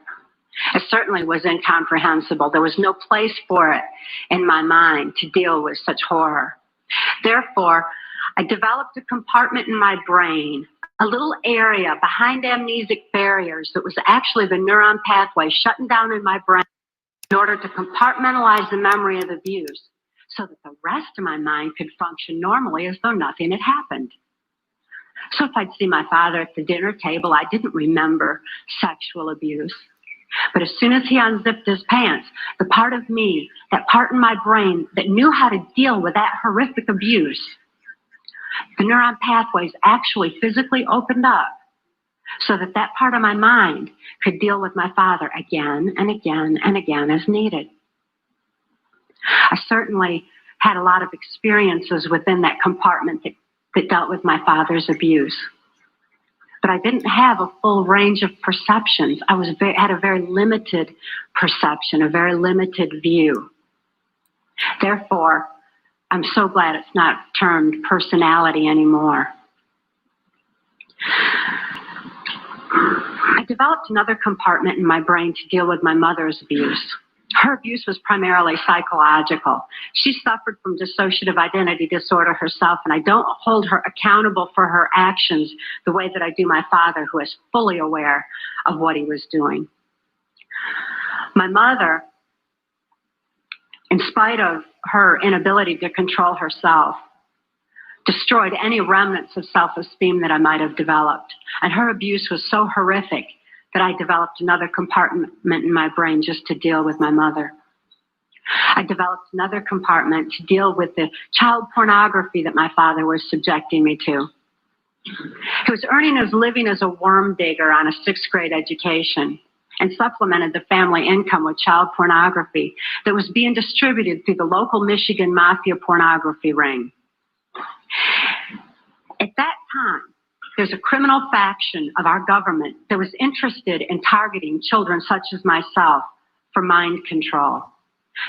It certainly was incomprehensible. There was no place for it in my mind to deal with such horror. Therefore, I developed a compartment in my brain, a little area behind amnesic barriers that was actually the neuron pathway shutting down in my brain in order to compartmentalize the memory of abuse so that the rest of my mind could function normally as though nothing had happened. So if I'd see my father at the dinner table, I didn't remember sexual abuse. But as soon as he unzipped his pants, the part of me, that part in my brain that knew how to deal with that horrific abuse, the neuron pathways actually physically opened up so that that part of my mind could deal with my father again and again and again as needed. I certainly had a lot of experiences within that compartment that dealt with my father's abuse. But I didn't have a full range of perceptions. I had a very limited perception, a very limited view. Therefore, I'm so glad it's not termed personality anymore. I developed another compartment in my brain to deal with my mother's abuse. Her abuse was primarily psychological. She suffered from dissociative identity disorder herself, and I don't hold her accountable for her actions the way that I do my father, who is fully aware of what he was doing. My mother, in spite of her inability to control herself, destroyed any remnants of self-esteem that I might have developed. And her abuse was so horrific that I developed another compartment in my brain just to deal with my mother. I developed another compartment to deal with the child pornography that my father was subjecting me to. He was earning his living as a worm digger on a 6th grade education and supplemented the family income with child pornography that was being distributed through the local Michigan mafia pornography ring. At that time, there's a criminal faction of our government that was interested in targeting children such as myself for mind control,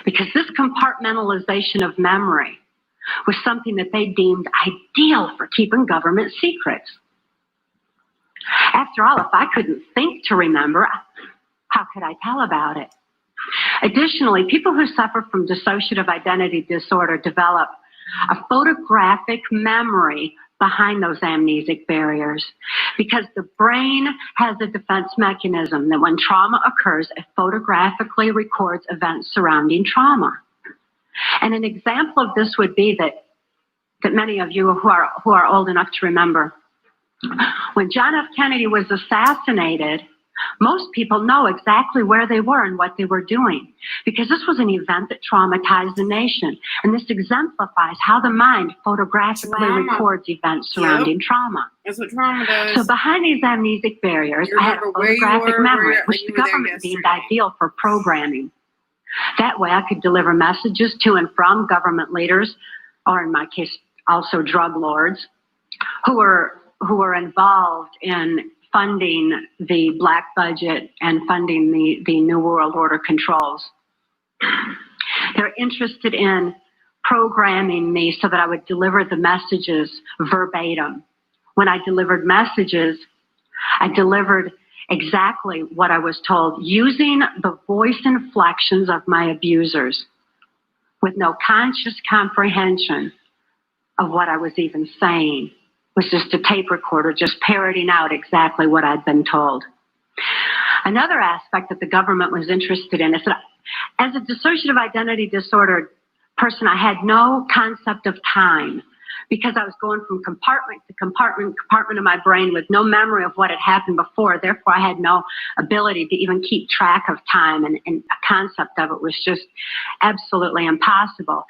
because this compartmentalization of memory was something that they deemed ideal for keeping government secrets. After all, if I couldn't think to remember, how could I tell about it? Additionally, people who suffer from dissociative identity disorder develop a photographic memory behind those amnesic barriers, because the brain has a defense mechanism that when trauma occurs, it photographically records events surrounding trauma. And an example of this would be that many of you who are old enough to remember, when John F. Kennedy was assassinated, Most people know exactly where they were and what they were doing, because this was an event that traumatized the nation. And this exemplifies how the mind photographically records events surrounding trauma. That's what trauma does. So behind these amnesic barriers, I had a photographic memory, which the government deemed ideal for programming. That way I could deliver messages to and from government leaders, or in my case, also drug lords, who were involved in funding the black budget and funding the New World Order controls. They're interested in programming me so that I would deliver the messages verbatim. When I delivered messages, I delivered exactly what I was told, using the voice inflections of my abusers, with no conscious comprehension of what I was even saying. It was just a tape recorder, just parroting out exactly what I'd been told. Another aspect that the government was interested in is that as a dissociative identity disorder person, I had no concept of time, because I was going from compartment to compartment of my brain with no memory of what had happened before. Therefore, I had no ability to even keep track of time, and a concept of it was just absolutely impossible.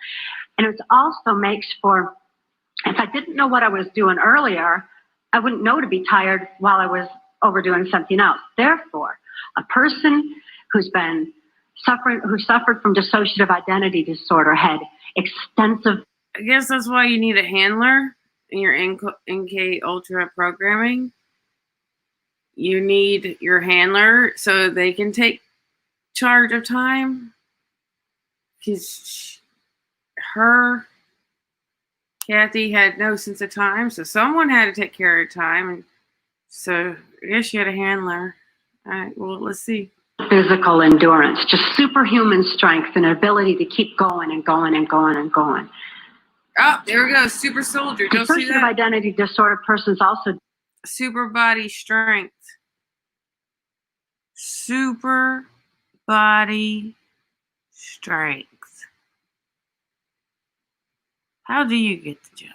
And it also makes for, if I didn't know what I was doing earlier, I wouldn't know to be tired while I was overdoing something else. Therefore, a person who suffered from dissociative identity disorder had extensive. I guess that's why you need a handler in your NK Ultra programming. You need your handler so they can take charge of time. Because Cathey had no sense of time, so someone had to take care of time. And so I guess she had a handler. All right, well, let's see. Physical endurance, just superhuman strength and ability to keep going and going and going and going. Oh, there we go. Super soldier. Don't see that? Dissociative identity disorder persons also. Super body strength. Super body strength. How do you get the giant?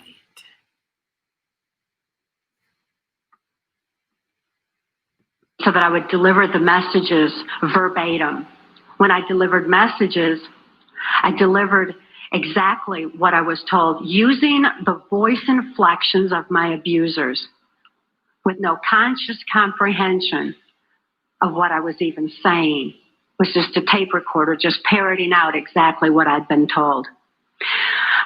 So that I would deliver the messages verbatim. When I delivered messages, I delivered exactly what I was told, using the voice inflections of my abusers, with no conscious comprehension of what I was even saying. It was just a tape recorder, just parroting out exactly what I'd been told.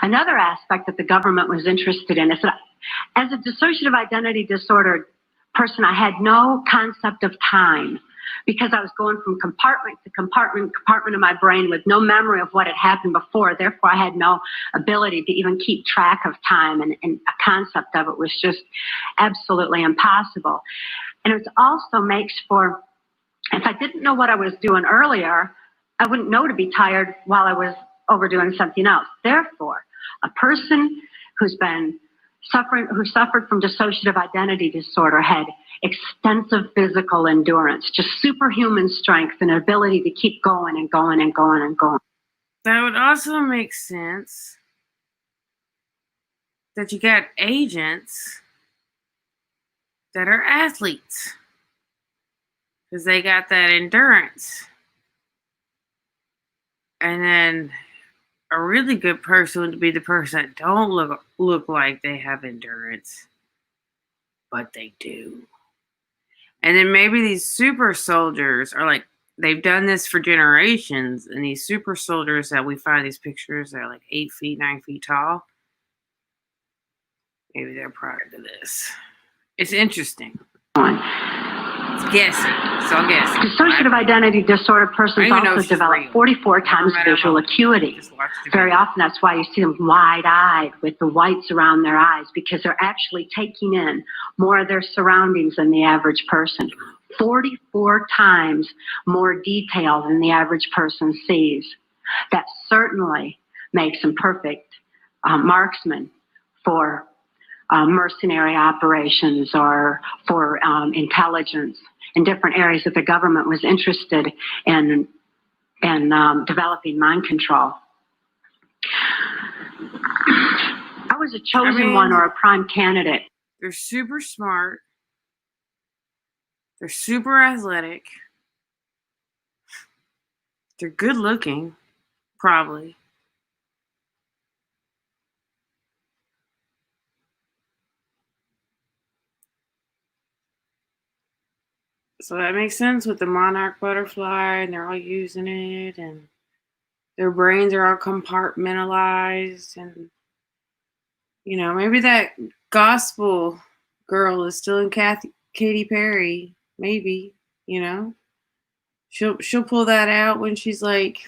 Another aspect that the government was interested in is that as a dissociative identity disorder person, I had no concept of time, because I was going from compartment to compartment of my brain with no memory of what had happened before. Therefore, I had no ability to even keep track of time, and a concept of it was just absolutely impossible. And it also makes for, if I didn't know what I was doing earlier, I wouldn't know to be tired while I was overdoing something else. Therefore, a person who suffered from dissociative identity disorder had extensive physical endurance, just superhuman strength and ability to keep going and going and going and going. That would also make sense that you got agents that are athletes, because they got that endurance. And then a really good person would be the person that don't look like they have endurance, but they do. And then maybe these super soldiers are like, they've done this for generations, and these super soldiers that we find these pictures, they're like 8 feet, 9 feet tall. Maybe they're prior to this. It's interesting. It's guessing. It's all guessing. Dissociative identity disorder persons also develop 44 times visual acuity. Very often that's why you see them wide-eyed with the whites around their eyes, because they're actually taking in more of their surroundings than the average person. 44 times more detail than the average person sees. That certainly makes them perfect marksmen for mercenary operations or for intelligence in different areas that the government was interested in developing mind control. I was a chosen one, or a prime candidate. They're super smart. They're super athletic. They're good looking, probably. So that makes sense with the monarch butterfly, and they're all using it, and their brains are all compartmentalized, and maybe that gospel girl is still in Katy Perry. Maybe, she'll pull that out when she's like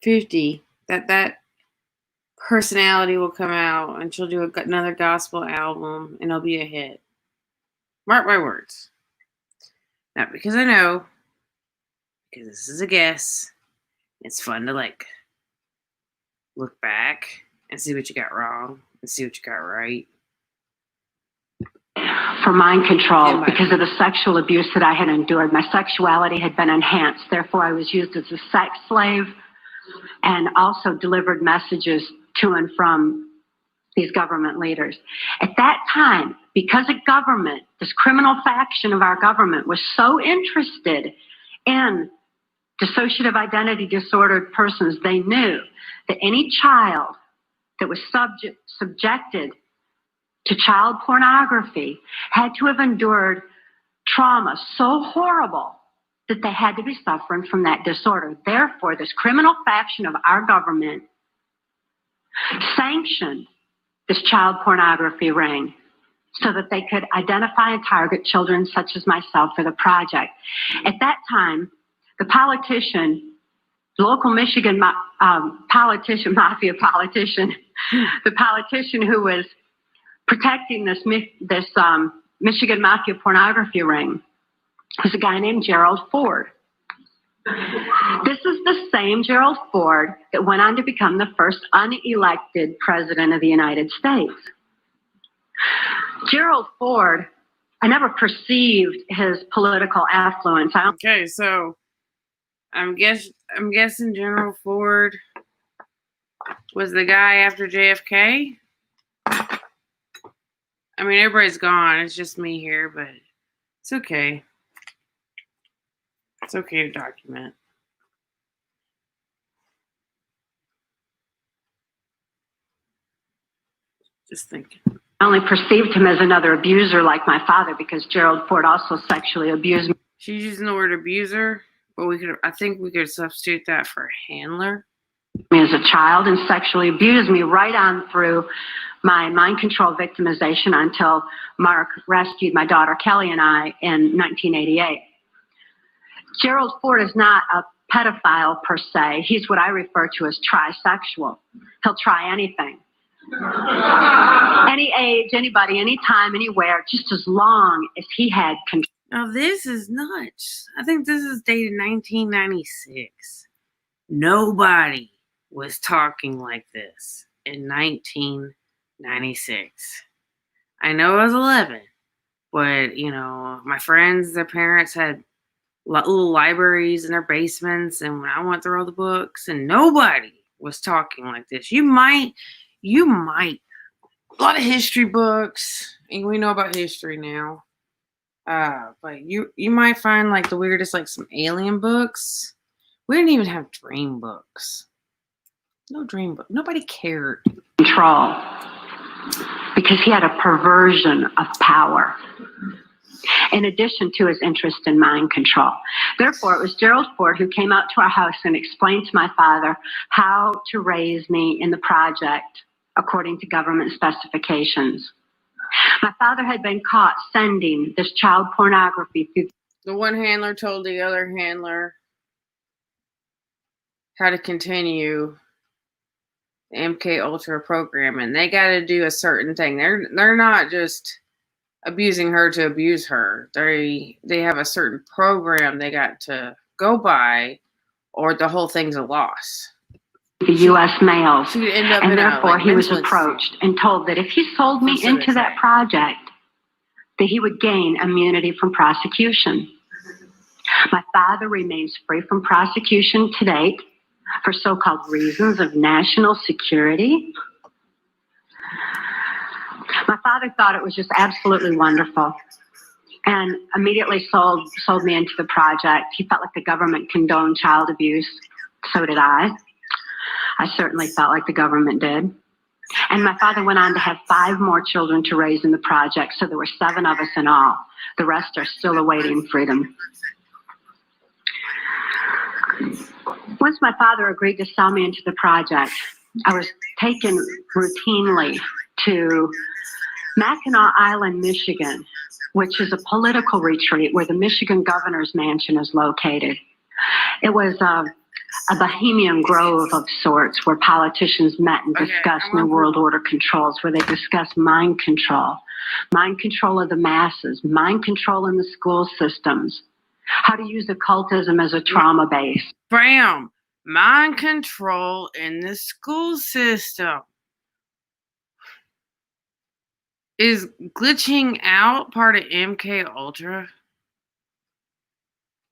50. That personality will come out, and she'll do another gospel album, and it'll be a hit. Mark my words. Not because I know, because this is a guess. It's fun to look back and see what you got wrong and see what you got right. For mind control, because of the sexual abuse that I had endured, my sexuality had been enhanced. Therefore, I was used as a sex slave and also delivered messages to and from these government leaders. At that time, because a government, this criminal faction of our government, was so interested in dissociative identity disordered persons, they knew that any child that was subjected to child pornography had to have endured trauma so horrible that they had to be suffering from that disorder. Therefore, this criminal faction of our government sanctioned this child pornography ring so that they could identify and target children such as myself for the project. At that time, the politician, local Michigan politician, mafia politician, the politician who was protecting this Michigan mafia pornography ring was a guy named Gerald Ford. This is the same Gerald Ford that went on to become the first unelected president of the United States. Gerald Ford, I never perceived his political affluence. Okay, so I'm guessing General Ford was the guy after JFK. I mean, everybody's gone. It's just me here, but it's okay. It's okay to document. Just thinking. I only perceived him as another abuser like my father because Gerald Ford also sexually abused me. She's using the word abuser, but I think we could substitute that for handler. As a child and sexually abused me right on through my mind control victimization until Mark rescued my daughter Kelly and I in 1988. Gerald Ford is not a pedophile per se. He's what I refer to as trisexual. He'll try anything. Any age, anybody, anytime, anywhere, just as long as he had control. Now this is nuts. I think this is dated 1996. Nobody was talking like this in 1996. I know I was 11, but my friends, their parents had little libraries in their basements, and when I went through all the books, and nobody was talking like this. You might, a lot of history books, and we know about history now. But you might find like the weirdest, like some alien books. We didn't even have dream books. No dream book. Nobody cared. Control. Because he had a perversion of power. In addition to his interest in mind control. Therefore, it was Gerald Ford who came out to our house and explained to my father how to raise me in the project according to government specifications. My father had been caught sending this child pornography through. The one handler told the other handler how to continue the MK Ultra program, and they got to do a certain thing. They're not just abusing her to abuse her. They have a certain program they got to go by, or the whole thing's a loss. The U.S. mails, and therefore he was approached and told that if he sold me into that project, that he would gain immunity from prosecution. My father remains free from prosecution to date for so-called reasons of national security. My father thought it was just absolutely wonderful. and immediately sold me into the project. He felt like the government condoned child abuse. So did I. I certainly felt like the government did. And my father went on to have 5 more children to raise in the project, so there were 7 of us in all. The rest are still awaiting freedom. Once my father agreed to sell me into the project, I was taken routinely to Mackinac Island, Michigan, which is a political retreat where the Michigan governor's mansion is located. It was a Bohemian Grove of sorts where politicians met and discussed New World Order controls, where they discussed mind control of the masses, mind control in the school systems, how to use occultism as a trauma base. Bam! Mind control in the school system. Is glitching out part of MK Ultra?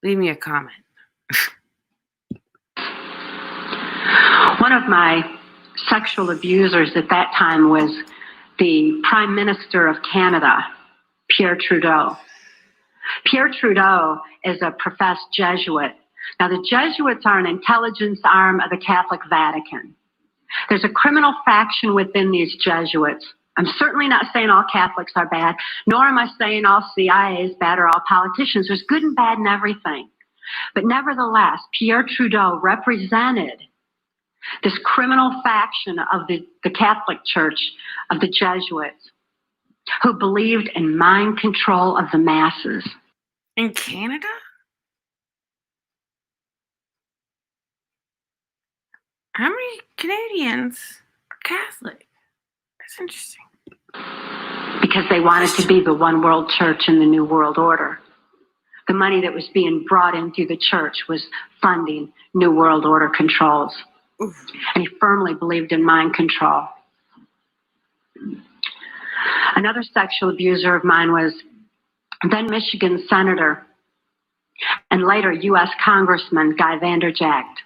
Leave me a comment. One of my sexual abusers at that time was the Prime Minister of Canada, Pierre Trudeau. Pierre Trudeau is a professed Jesuit. Now, the Jesuits are an intelligence arm of the Catholic Vatican. There's a criminal faction within these Jesuits. I'm certainly not saying all Catholics are bad, nor am I saying all CIA is bad or all politicians. There's good and bad in everything. But nevertheless, Pierre Trudeau represented this criminal faction of the Catholic Church, of the Jesuits, who believed in mind control of the masses. In Canada? How many Canadians are Catholic? That's interesting. Because they wanted to be the one world church in the New World Order. The money that was being brought in through the church was funding New World Order controls. Oof. And he firmly believed in mind control. Another sexual abuser of mine was then Michigan Senator and later U.S. Congressman Guy Vanderjagt.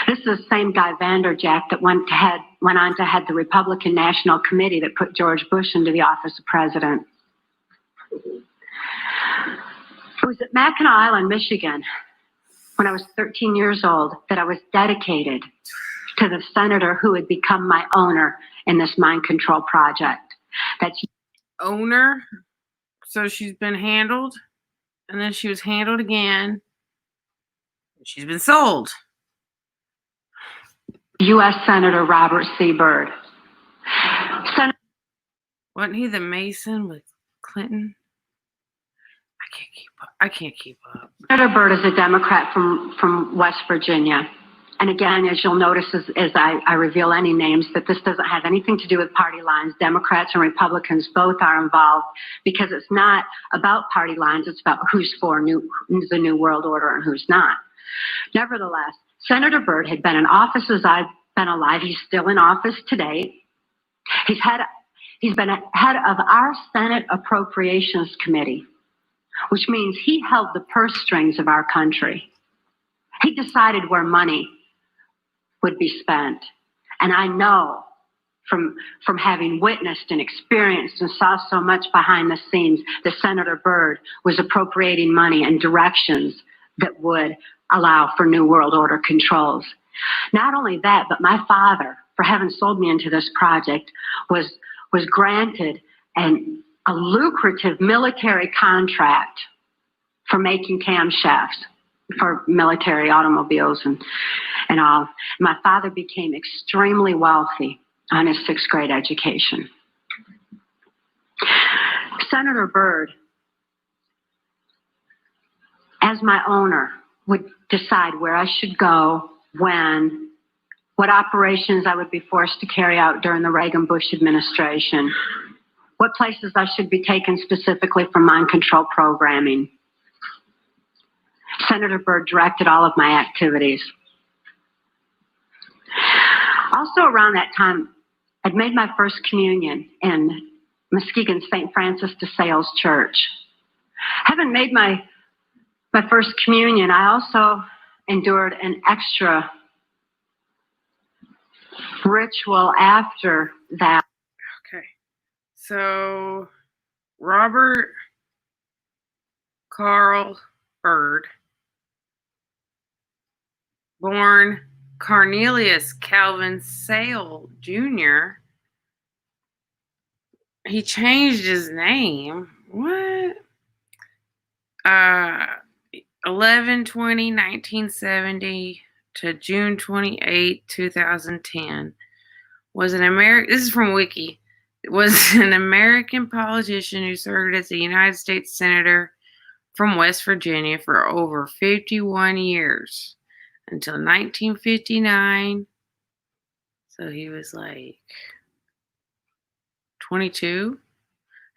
This is the same Guy Vanderjagt that went on to head the Republican National Committee that put George Bush into the office of president. It was at Mackinac Island, Michigan, when I was 13 years old, that I was dedicated to the senator who had become my owner in this mind control project. That's owner? So she's been handled, and then she was handled again. She's been sold. U.S. Senator Robert C. Byrd. Wasn't he the Mason with Clinton? I can't keep up. Senator Byrd is a Democrat from West Virginia. And again, as you'll notice as I reveal any names, that this doesn't have anything to do with party lines. Democrats and Republicans both are involved because it's not about party lines. It's about who's for the New World Order and who's not. Nevertheless, Senator Byrd had been in office as I've been alive. He's still in office today. He's been head of our Senate Appropriations Committee, which means he held the purse strings of our country. He decided where money would be spent. And I know from having witnessed and experienced and saw so much behind the scenes that Senator Byrd was appropriating money in directions that would allow for New World Order controls. Not only that, but my father, for having sold me into this project, was granted a lucrative military contract for making camshafts for military automobiles and all. My father became extremely wealthy on his 6th grade education. Senator Byrd, as my owner, would decide where I should go, when, what operations I would be forced to carry out during the Reagan-Bush administration, what places I should be taken specifically for mind control programming. Senator Byrd directed all of my activities. Also around that time, I'd made my first communion in Muskegon's St. Francis de Sales Church. Having made my first communion, I also endured an extra ritual after that. Okay. So, Robert Carl Byrd, born Cornelius Calvin Sale Jr. He changed his name. What? 11/20/1970 to June 28, 2010. Was an American. This is from Wiki. Was an American politician who served as a United States Senator from West Virginia for over 51 years until 1959. So he was like 22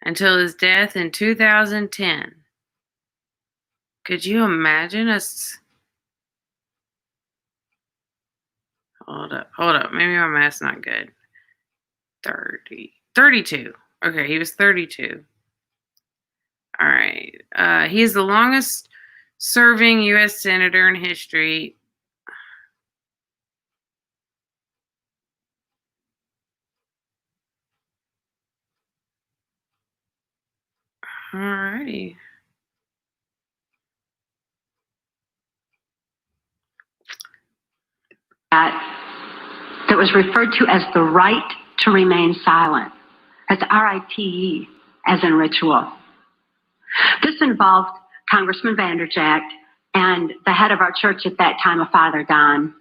until his death in 2010. Could you imagine us? Hold up. Maybe my math's not good. 32. Okay, he was 32. All right. He is the longest serving U.S. Senator in history. All righty. That was referred to as the right to remain silent. That's RITE, as in ritual. This involved Congressman Vanderjagt and the head of our church at that time, a Father Don,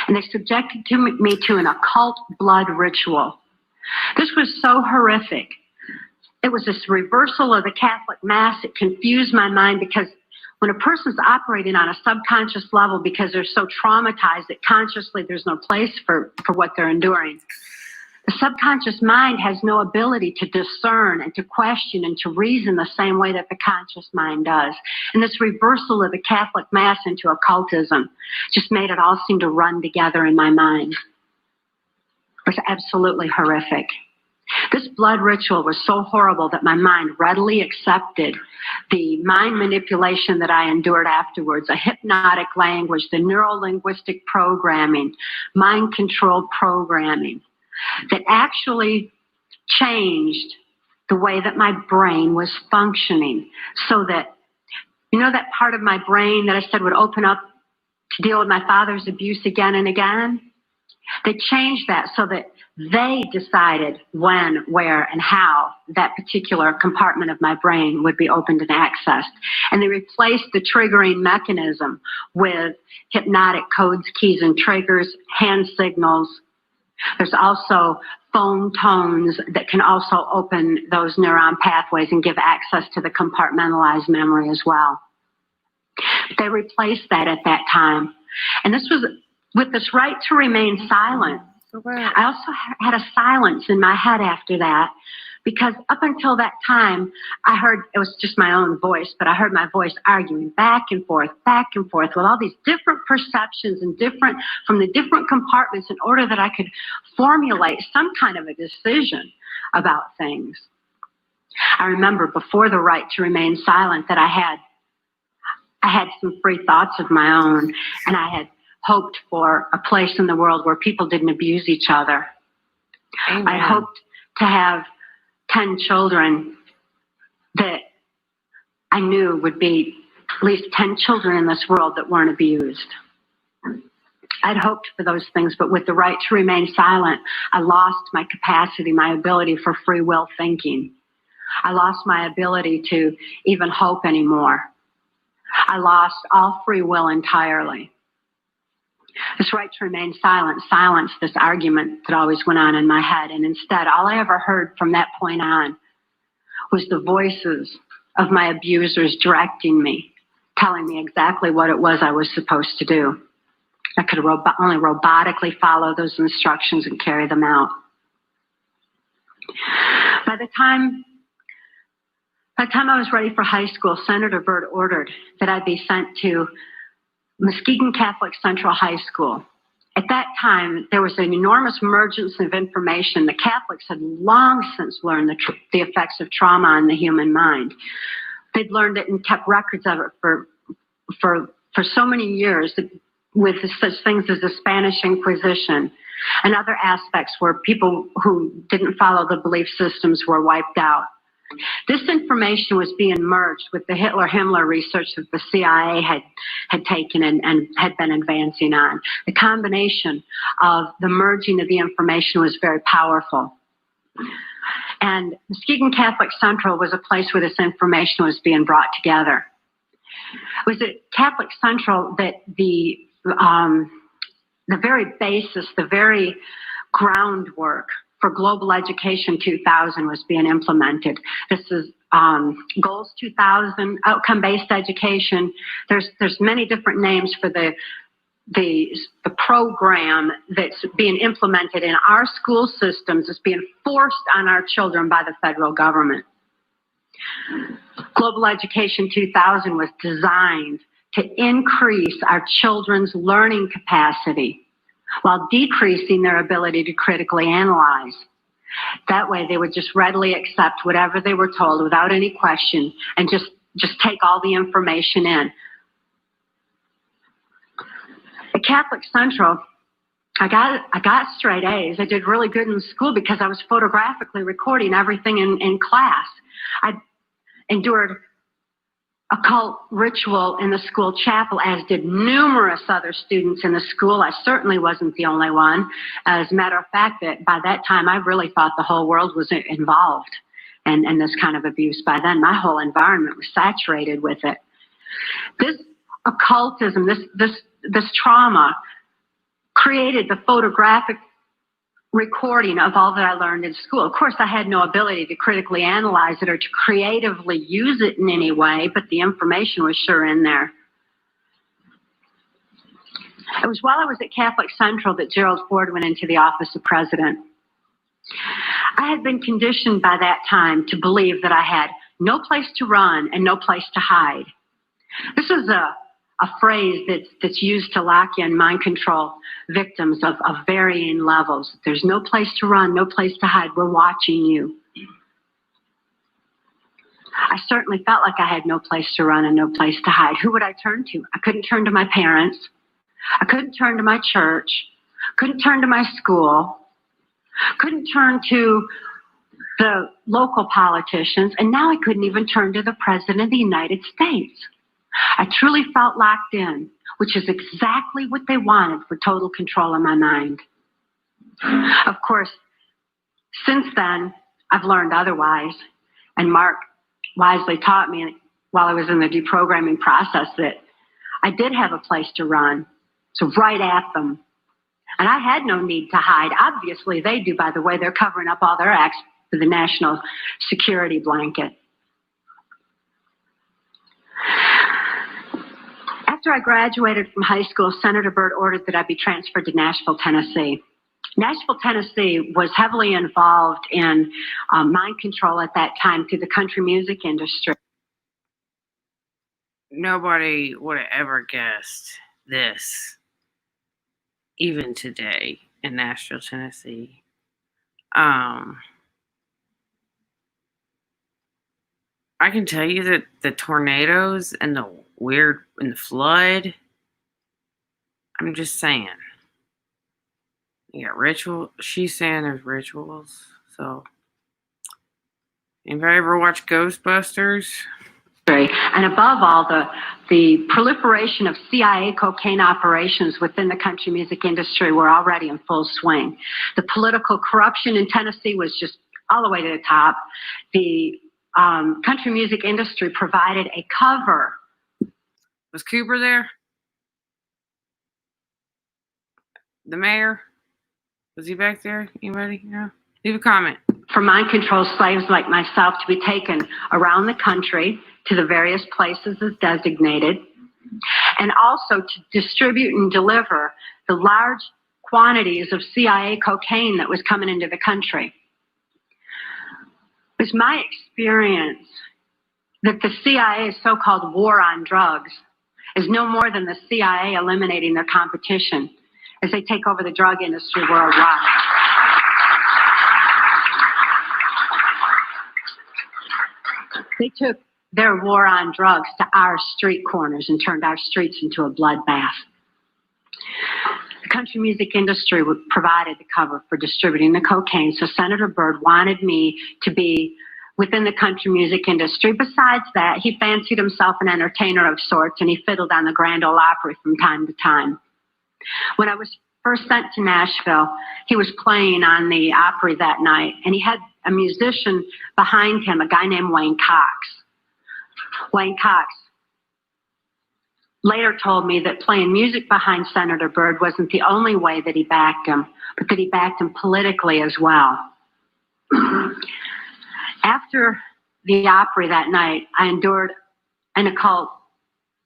and they subjected me to an occult blood ritual. This was so horrific. It was this reversal of the Catholic Mass. It confused my mind because when a person's operating on a subconscious level because they're so traumatized that consciously there's no place for what they're enduring, the subconscious mind has no ability to discern and to question and to reason the same way that the conscious mind does. And this reversal of the Catholic Mass into occultism just made it all seem to run together in my mind. It was absolutely horrific. This blood ritual was so horrible that my mind readily accepted the mind manipulation that I endured afterwards, a hypnotic language, the neuro-linguistic programming, mind-controlled programming that actually changed the way that my brain was functioning so that, you know, that part of my brain that I said would open up to deal with my father's abuse again and again? They changed that so that they decided when, where, and how that particular compartment of my brain would be opened and accessed. And they replaced the triggering mechanism with hypnotic codes, keys, and triggers, hand signals. There's also phone tones that can also open those neuron pathways and give access to the compartmentalized memory as well. They replaced that at that time. And this was with this right to remain silent. I also had a silence in my head after that, because up until that time, I heard, it was just my own voice, but I heard my voice arguing back and forth with all these different perceptions and from the different compartments in order that I could formulate some kind of a decision about things. I remember before the right to remain silent that I had some free thoughts of my own, and I had hoped for a place in the world where people didn't abuse each other. Amen. I hoped to have 10 children that I knew would be at least 10 children in this world that weren't abused. I'd hoped for those things, but with the right to remain silent, I lost my capacity, my ability for free will thinking. I lost my ability to even hope anymore. I lost all free will entirely. This right to remain silent silenced this argument that always went on in my head. And instead, all I ever heard from that point on was the voices of my abusers directing me, telling me exactly what it was I was supposed to do. I could only robotically follow those instructions and carry them out. By the time I was ready for high school, Senator Byrd ordered that I be sent to Muskegon Catholic Central High School. At that time, there was an enormous emergence of information. The Catholics had long since learned the effects of trauma on the human mind. They'd learned it and kept records of it for so many years, with such things as the Spanish Inquisition and other aspects where people who didn't follow the belief systems were wiped out. This information was being merged with the Hitler-Himmler research that the CIA had taken and had been advancing on. The combination of the merging of the information was very powerful. And Muskegon Catholic Central was a place where this information was being brought together. It was at Catholic Central that the very basis, the very groundwork for Global Education 2000 was being implemented. This is Goals 2000, outcome-based education. There's many different names for the program that's being implemented in our school systems. It's being forced on our children by the federal government. Global Education 2000 was designed to increase our children's learning capacity while decreasing their ability to critically analyze. That way they would just readily accept whatever they were told without any question and just take all the information in. At Catholic Central, I got straight A's. I did really good in school because I was photographically recording everything in class. I endured occult ritual in the school chapel, as did numerous other students in the school. I certainly wasn't the only one. As a matter of fact, that by that time, I really thought the whole world was involved in this kind of abuse. By then, my whole environment was saturated with it. This occultism, this trauma created the photographic recording of all that I learned in school. Of course, I had no ability to critically analyze it or to creatively use it in any way, but the information was sure in there. It was while I was at Catholic Central that Gerald Ford went into the office of president. I had been conditioned by that time to believe that I had no place to run and no place to hide. This was a phrase that's used to lock in mind control victims of varying levels. There's no place to run, no place to hide. We're watching you. I certainly felt like I had no place to run and no place to hide. Who would I turn to? I couldn't turn to my parents. I couldn't turn to my church. Couldn't turn to my school. Couldn't turn to the local politicians. And now I couldn't even turn to the President of the United States. I truly felt locked in, which is exactly what they wanted for total control of my mind. Of course, since then, I've learned otherwise. And Mark wisely taught me while I was in the deprogramming process that I did have a place to run. So right at them. And I had no need to hide. Obviously, they do, by the way. They're covering up all their acts with the national security blanket. After I graduated from high school, Senator Byrd ordered that I be transferred to Nashville, Tennessee. Nashville, Tennessee was heavily involved in mind control at that time through the country music industry. Nobody would have ever guessed this, even today in Nashville, Tennessee. I can tell you that the tornadoes and the flood, I'm just saying. You got ritual. She's saying there's rituals. So, anybody ever watch Ghostbusters? And above all, the proliferation of CIA cocaine operations within the country music industry were already in full swing. The political corruption in Tennessee was just all the way to the top. The country music industry provided a cover. Was Cooper there? The mayor? Was he back there? Anybody? Yeah. Leave a comment. For mind control slaves like myself to be taken around the country to the various places as designated, and also to distribute and deliver the large quantities of CIA cocaine that was coming into the country. It was my experience that the CIA's so-called war on drugs is no more than the CIA eliminating their competition as they take over the drug industry worldwide. They took their war on drugs to our street corners and turned our streets into a bloodbath. The country music industry provided the cover for distributing the cocaine, so Senator Byrd wanted me to be within the country music industry. Besides that, he fancied himself an entertainer of sorts, and he fiddled on the Grand Ole Opry from time to time. When I was first sent to Nashville, he was playing on the Opry that night, and he had a musician behind him, a guy named Wayne Cox. Wayne Cox later told me that playing music behind Senator Byrd wasn't the only way that he backed him, but that he backed him politically as well. After the Opry that night, I endured an occult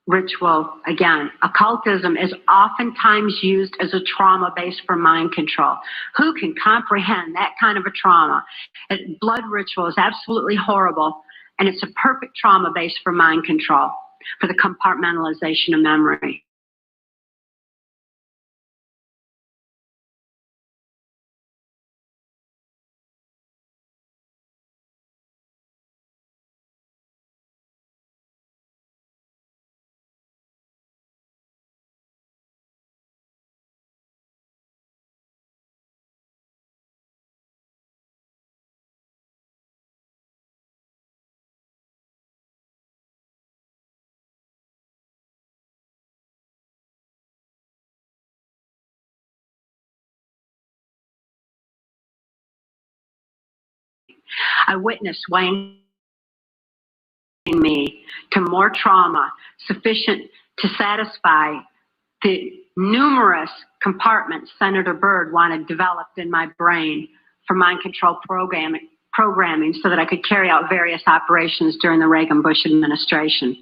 ritual again. Occultism is oftentimes used as a trauma base for mind control. Who can comprehend that kind of a trauma? Blood ritual is absolutely horrible, and it's a perfect trauma base for mind control, for the compartmentalization of memory. I witnessed Wayne me to more trauma sufficient to satisfy the numerous compartments Senator Byrd wanted developed in my brain for mind control programming so that I could carry out various operations during the Reagan-Bush administration.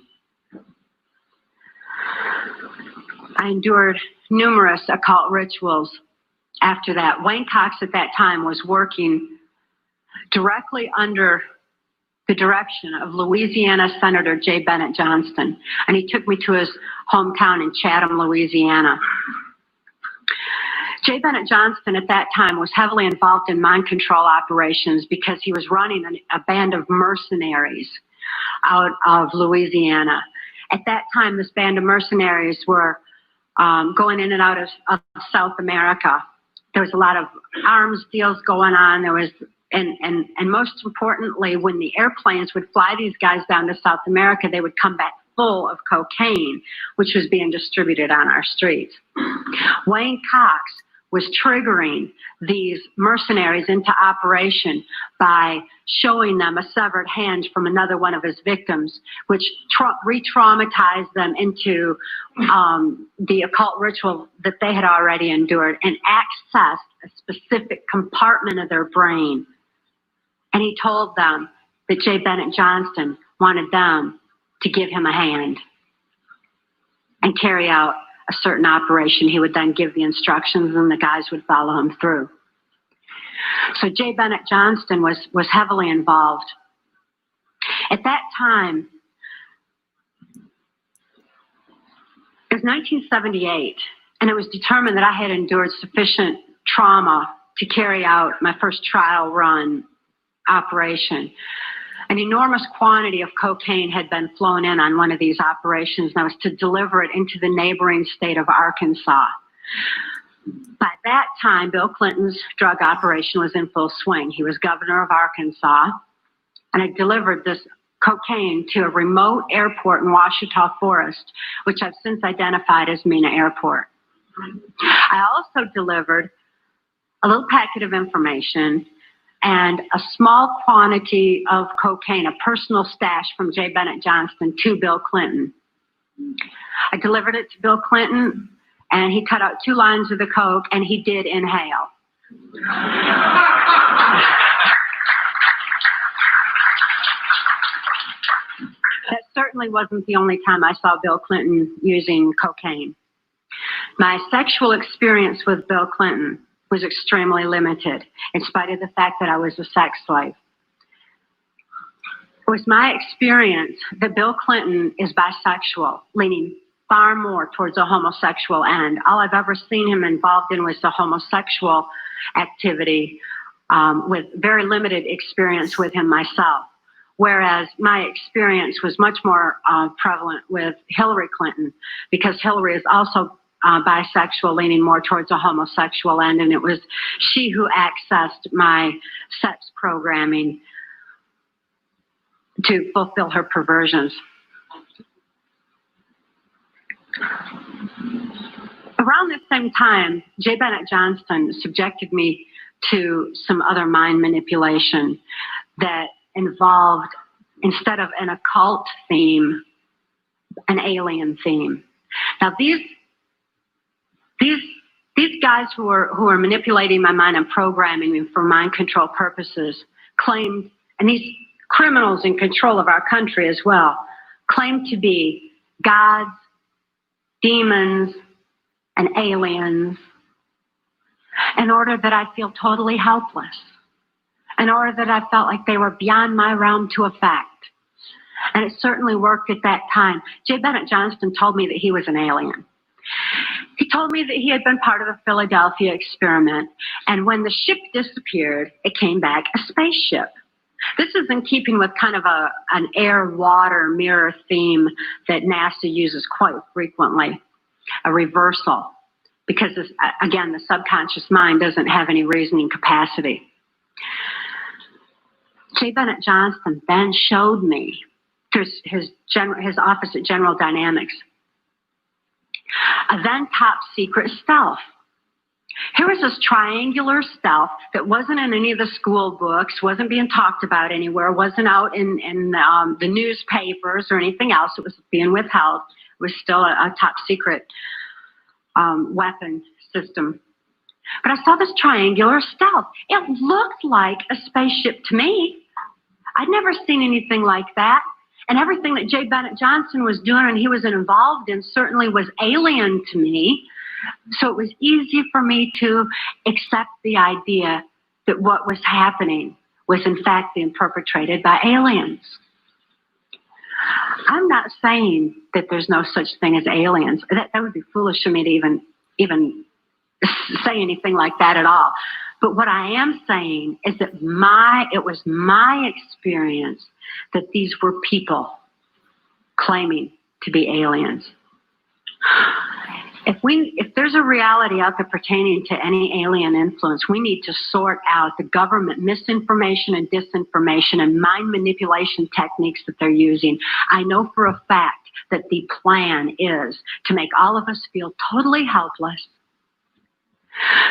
I endured numerous occult rituals after that. Wayne Cox at that time was working directly under the direction of Louisiana Senator J. Bennett Johnston, and he took me to his hometown in Chatham, Louisiana. J. Bennett Johnston at that time was heavily involved in mind control operations because he was running a band of mercenaries out of Louisiana. At that time, this band of mercenaries were going in and out of South America. There was a lot of arms deals going on. There was And most importantly, when the airplanes would fly these guys down to South America, they would come back full of cocaine, which was being distributed on our streets. Wayne Cox was triggering these mercenaries into operation by showing them a severed hand from another one of his victims, which re-traumatized them into the occult ritual that they had already endured and accessed a specific compartment of their brain. And he told them that J. Bennett Johnston wanted them to give him a hand and carry out a certain operation. He would then give the instructions and the guys would follow him through. So J. Bennett Johnston was heavily involved. At that time, it was 1978, and it was determined that I had endured sufficient trauma to carry out my first trial run operation. An enormous quantity of cocaine had been flown in on one of these operations, and I was to deliver it into the neighboring state of Arkansas. By that time, Bill Clinton's drug operation was in full swing. He was governor of Arkansas, and I delivered this cocaine to a remote airport in Ouachita Forest, which I've since identified as Mena Airport. I also delivered a little packet of information and a small quantity of cocaine, a personal stash from J. Bennett Johnston, to Bill Clinton. I delivered it to Bill Clinton, and he cut out 2 lines of the coke, and he did inhale. That certainly wasn't the only time I saw Bill Clinton using cocaine. My sexual experience with Bill Clinton was extremely limited, in spite of the fact that I was a sex slave. It was my experience that Bill Clinton is bisexual, leaning far more towards a homosexual end. All I've ever seen him involved in was the homosexual activity, with very limited experience with him myself. Whereas my experience was much more prevalent with Hillary Clinton, because Hillary is also bisexual, leaning more towards a homosexual end, and it was she who accessed my sex programming to fulfill her perversions. Around this same time, J. Bennett Johnston subjected me to some other mind manipulation that involved, instead of an occult theme, an alien theme. Now these guys who are manipulating my mind and programming me for mind control purposes claimed, and these criminals in control of our country as well, claim to be gods, demons, and aliens, in order that I feel totally helpless, in order that I felt like they were beyond my realm to affect. And it certainly worked at that time. J. Bennett Johnston told me that he was an alien. He told me that he had been part of the Philadelphia experiment, and when the ship disappeared, it came back a spaceship. This is in keeping with kind of an air-water mirror theme that NASA uses quite frequently, a reversal, because this, again, the subconscious mind doesn't have any reasoning capacity. J. Bennett Johnston then showed me through his office at General Dynamics a then top secret stealth. Here was this triangular stealth that wasn't in any of the school books, wasn't being talked about anywhere, wasn't out in the newspapers or anything else. It was being withheld. It was still a top secret weapon system. But I saw this triangular stealth. It looked like a spaceship to me. I'd never seen anything like that. And everything that J. Bennett Johnston was doing and he was involved in certainly was alien to me. So it was easy for me to accept the idea that what was happening was in fact being perpetrated by aliens. I'm not saying that there's no such thing as aliens. That would be foolish for me to even say anything like that at all. But what I am saying is that it was my experience that these were people claiming to be aliens. If there's a reality out there pertaining to any alien influence, we need to sort out the government misinformation and disinformation and mind manipulation techniques that they're using. I know for a fact that the plan is to make all of us feel totally helpless,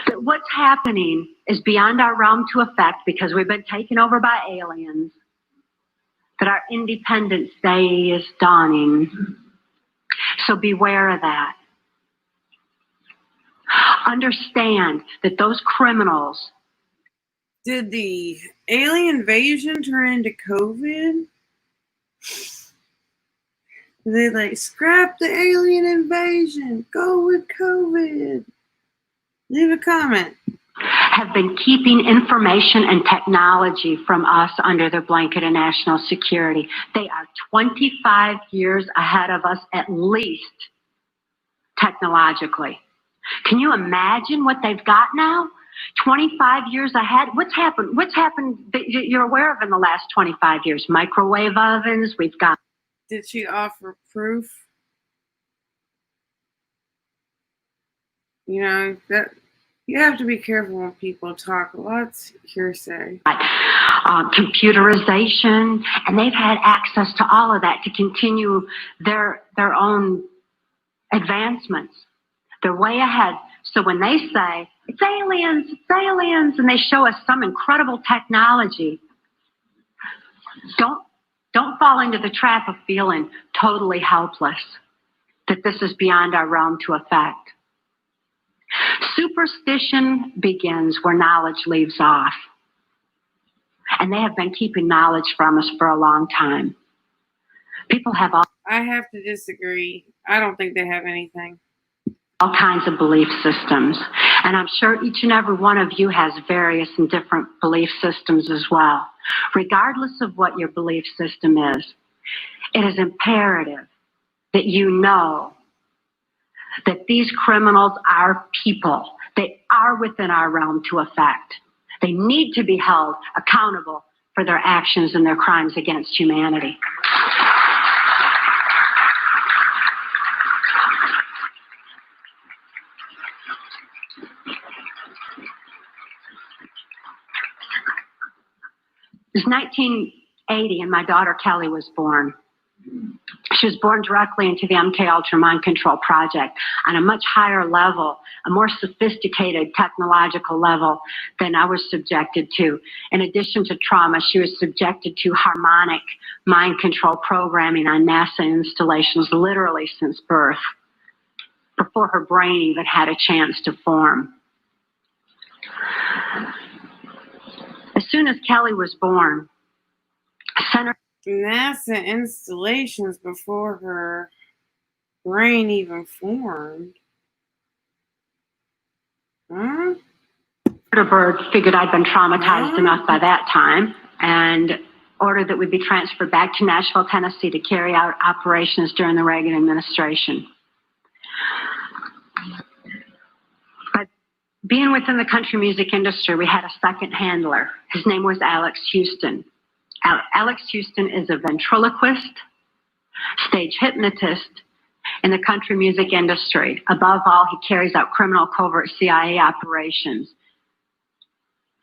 that what's happening is beyond our realm to affect because we've been taken over by aliens, that our Independence Day is dawning. So beware of that. Understand that those criminals. Did the alien invasion turn into COVID? They like scrap the alien invasion, go with COVID. Leave a comment. Have been keeping information and technology from us under their blanket of national security. They are 25 years ahead of us at least, technologically. Can you imagine what they've got now? 25 years ahead? What's happened that you're aware of in the last 25 years? Microwave ovens, we've got. Did she offer proof? You know, that you have to be careful when people talk. Lots hearsay. Computerization, and they've had access to all of that to continue their own advancements. They're way ahead. So when they say, it's aliens, and they show us some incredible technology, don't fall into the trap of feeling totally helpless, that this is beyond our realm to affect. Superstition begins where knowledge leaves off. And they have been keeping knowledge from us for a long time. People have I have to disagree. I don't think they have anything. All kinds of belief systems. And I'm sure each and every one of you has various and different belief systems as well. Regardless of what your belief system is, it is imperative that you know that these criminals are people. They are within our realm to affect. They need to be held accountable for their actions and their crimes against humanity. It was 19 1980, and my daughter Kelly was born. She was born directly into the MK Ultra Mind Control Project on a much higher level, a more sophisticated technological level than I was subjected to. In addition to trauma, she was subjected to harmonic mind control programming on NASA installations literally since birth, before her brain even had a chance to form. As soon as Kelly was born, Senator NASA installations before her brain even formed. Huh? Byrd figured I'd been traumatized enough by that time and ordered that we be transferred back to Nashville, Tennessee to carry out operations during the Reagan administration. But being within the country music industry, we had a second handler. His name was Alex Houston. Alex Houston is a ventriloquist, stage hypnotist in the country music industry. Above all, he carries out criminal covert CIA operations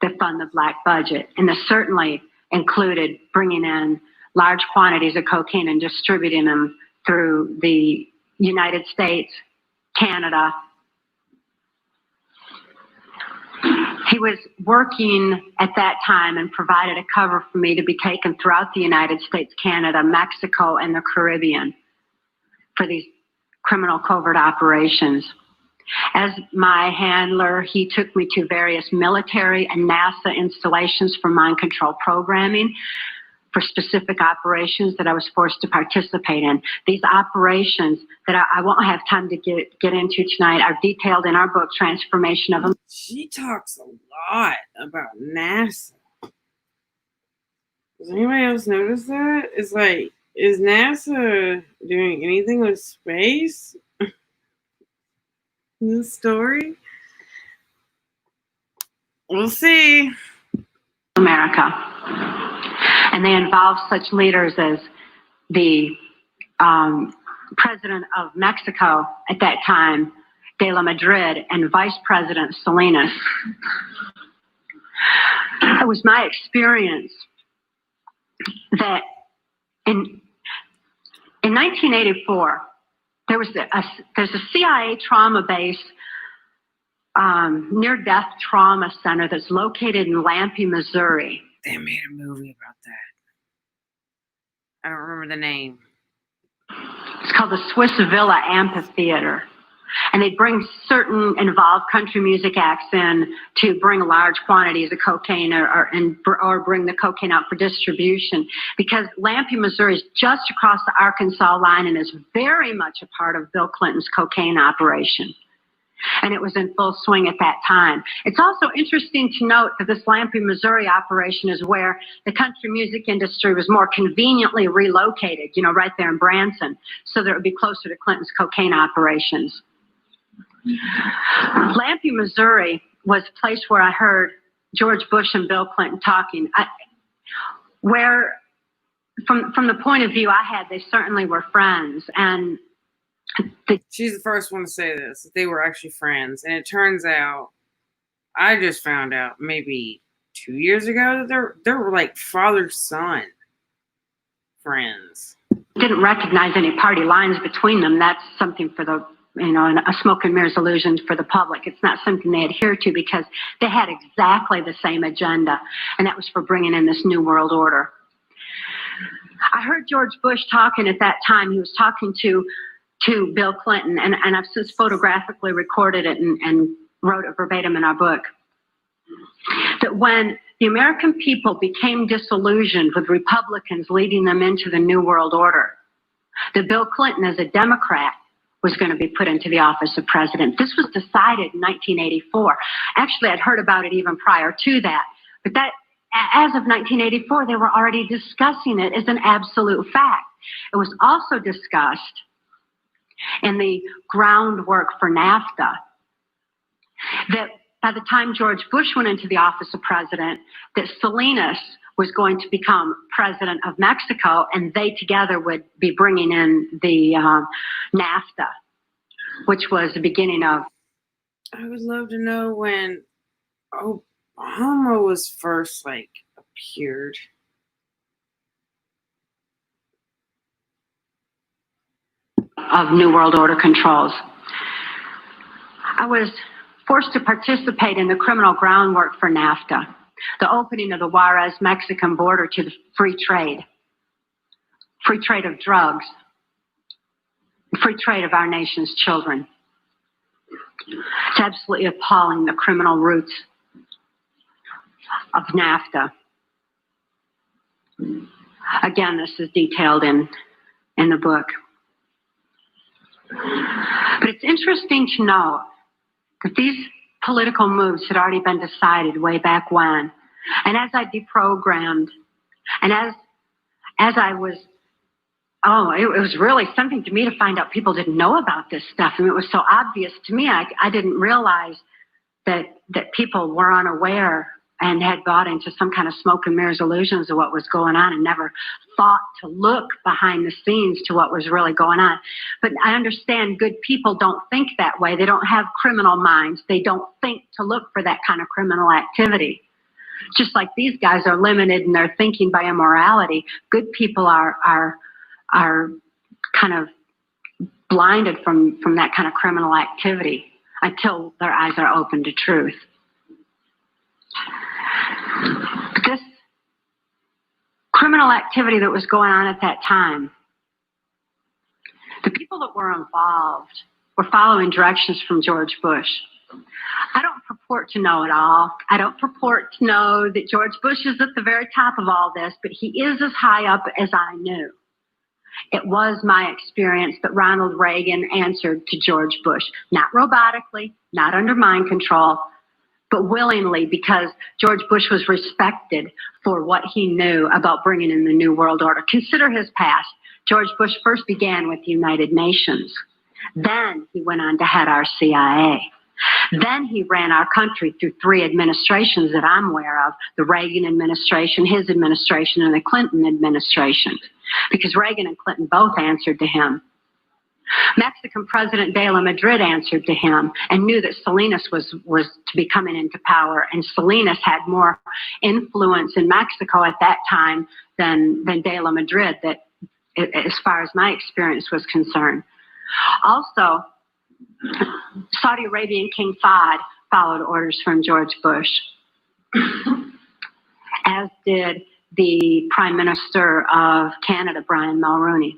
that fund the black budget. And this certainly included bringing in large quantities of cocaine and distributing them through the United States, Canada. He was working at that time and provided a cover for me to be taken throughout the United States, Canada, Mexico, and the Caribbean for these criminal covert operations. As my handler, he took me to various military and NASA installations for mind control programming for specific operations that I was forced to participate in. These operations that I won't have time to get into tonight are detailed in our book, Transformation of a... She talks a lot about NASA. Does anybody else notice that? It's like, is NASA doing anything with space in this story? We'll see. America. And they involve such leaders as the president of Mexico at that time, De La Madrid, and Vice President Salinas. It was my experience that in 1984, there's a CIA trauma base, near-death trauma center that's located in Lampe, Missouri. They made a movie about that. I don't remember the name. It's called the Swiss Villa Amphitheater. And they bring certain involved country music acts in to bring large quantities of cocaine or bring the cocaine out for distribution. Because Lampe, Missouri is just across the Arkansas line and is very much a part of Bill Clinton's cocaine operation. And it was in full swing at that time. It's also interesting to note that this Lampe, Missouri operation is where the country music industry was more conveniently relocated, right there in Branson, so that it would be closer to Clinton's cocaine operations. Lampe, Missouri was a place where I heard George Bush and Bill Clinton talking, where from the point of view I had, they certainly were friends. And she's the first one to say this, that they were actually friends. And it turns out, I just found out maybe 2 years ago that they were like father-son friends. Didn't recognize any party lines between them. That's something for the, a smoke and mirrors illusion for the public. It's not something they adhere to because they had exactly the same agenda, and that was for bringing in this new world order. I heard George Bush talking at that time. He was talking to Bill Clinton, and I've since photographically recorded it and wrote it verbatim in our book, that when the American people became disillusioned with Republicans leading them into the New World Order, that Bill Clinton, as a Democrat, was going to be put into the office of president. This was decided in 1984. Actually, I'd heard about it even prior to that, but that, as of 1984, they were already discussing it as an absolute fact. It was also discussed in the groundwork for NAFTA, that by the time George Bush went into the office of president, that Salinas was going to become president of Mexico, and they together would be bringing in the NAFTA, which was the beginning of... I would love to know when Obama was first, appeared. of New World Order controls. I was forced to participate in the criminal groundwork for NAFTA, the opening of the Juarez-Mexican border to the free trade of drugs, free trade of our nation's children. It's absolutely appalling, the criminal roots of NAFTA. Again, this is detailed in the book. But it's interesting to note that these political moves had already been decided way back when. And as I deprogrammed, and as I was, it was really something to me to find out people didn't know about this stuff. And it was so obvious to me, I didn't realize that people were unaware and had bought into some kind of smoke and mirrors illusions of what was going on and never thought to look behind the scenes to what was really going on. But I understand good people don't think that way. They don't have criminal minds. They don't think to look for that kind of criminal activity. Just like these guys are limited in their thinking by immorality, good people are kind of blinded from that kind of criminal activity until their eyes are open to truth. This criminal activity that was going on at that time, the people that were involved were following directions from George Bush. I don't purport to know it all. I don't purport to know that George Bush is at the very top of all this, but he is as high up as I knew. It was my experience that Ronald Reagan answered to George Bush, not robotically, not under mind control, but willingly, because George Bush was respected for what he knew about bringing in the New World Order. Consider his past. George Bush first began with the United Nations. Then he went on to head our CIA. Then he ran our country through 3 administrations that I'm aware of, the Reagan administration, his administration, and the Clinton administration, because Reagan and Clinton both answered to him. Mexican President de la Madrid answered to him and knew that Salinas was to be coming into power, and Salinas had more influence in Mexico at that time than de la Madrid, that, as far as my experience was concerned. Also, Saudi Arabian King Fahd followed orders from George Bush, as did the Prime Minister of Canada, Brian Mulroney.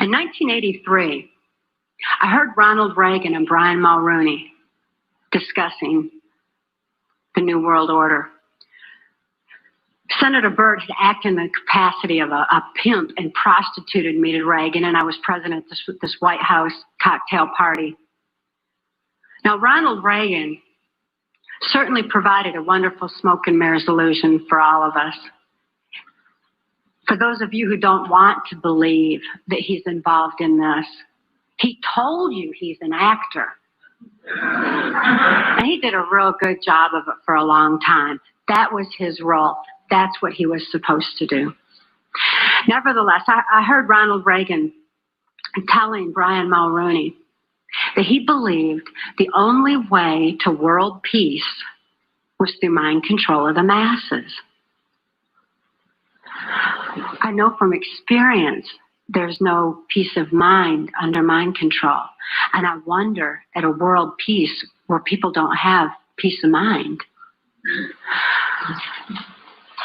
In 1983, I heard Ronald Reagan and Brian Mulroney discussing the New World Order. Senator Byrd had acted in the capacity of a pimp and prostituted me to Reagan, and I was present at this White House cocktail party. Now, Ronald Reagan certainly provided a wonderful smoke and mirrors illusion for all of us. For those of you who don't want to believe that he's involved in this, he told you he's an actor. And he did a real good job of it for a long time. That was his role. That's what he was supposed to do. Nevertheless, I heard Ronald Reagan telling Brian Mulroney that he believed the only way to world peace was through mind control of the masses. I know from experience there's no peace of mind under mind control. And I wonder at a world peace where people don't have peace of mind.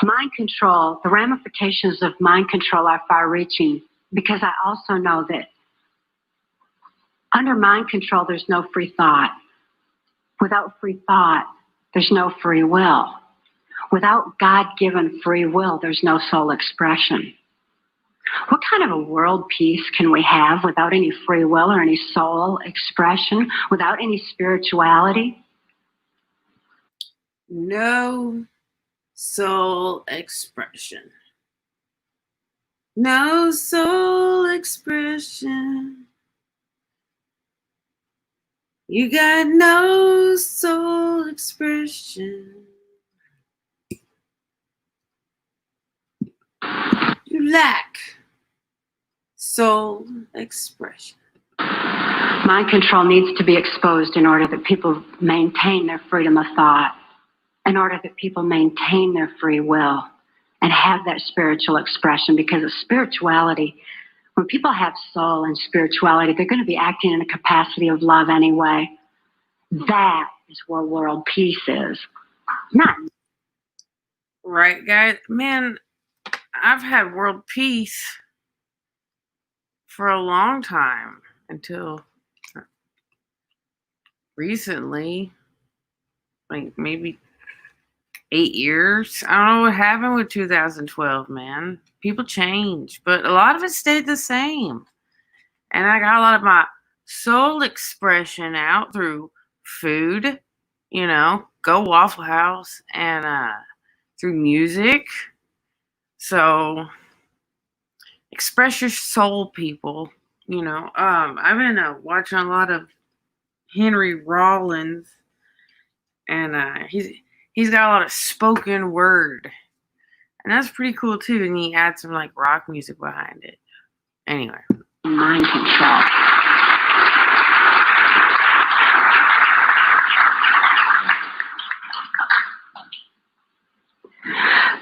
Mind control, the ramifications of mind control are far-reaching, because I also know that under mind control there's no free thought. Without free thought, there's no free will. Without God-given free will, there's no soul expression. What kind of a world peace can we have without any free will or any soul expression, without any spirituality? No soul expression. No soul expression. You got no soul expression. You lack soul expression. Mind control needs to be exposed in order that people maintain their freedom of thought, in order that people maintain their free will and have that spiritual expression, because of spirituality, When people have soul and spirituality, they're going to be acting in a capacity of love anyway. That is where world peace is. Not Right, guys? Man, I've had world peace for a long time until recently, like maybe 8 years. I don't know what happened with 2012, man. People change, but a lot of it stayed the same. And I got a lot of my soul expression out through food, go Waffle House, and through music. So express your soul, people. I've been watching a lot of Henry Rollins, and he's got a lot of spoken word, and that's pretty cool too. And he adds some like rock music behind it. Anyway, mind control.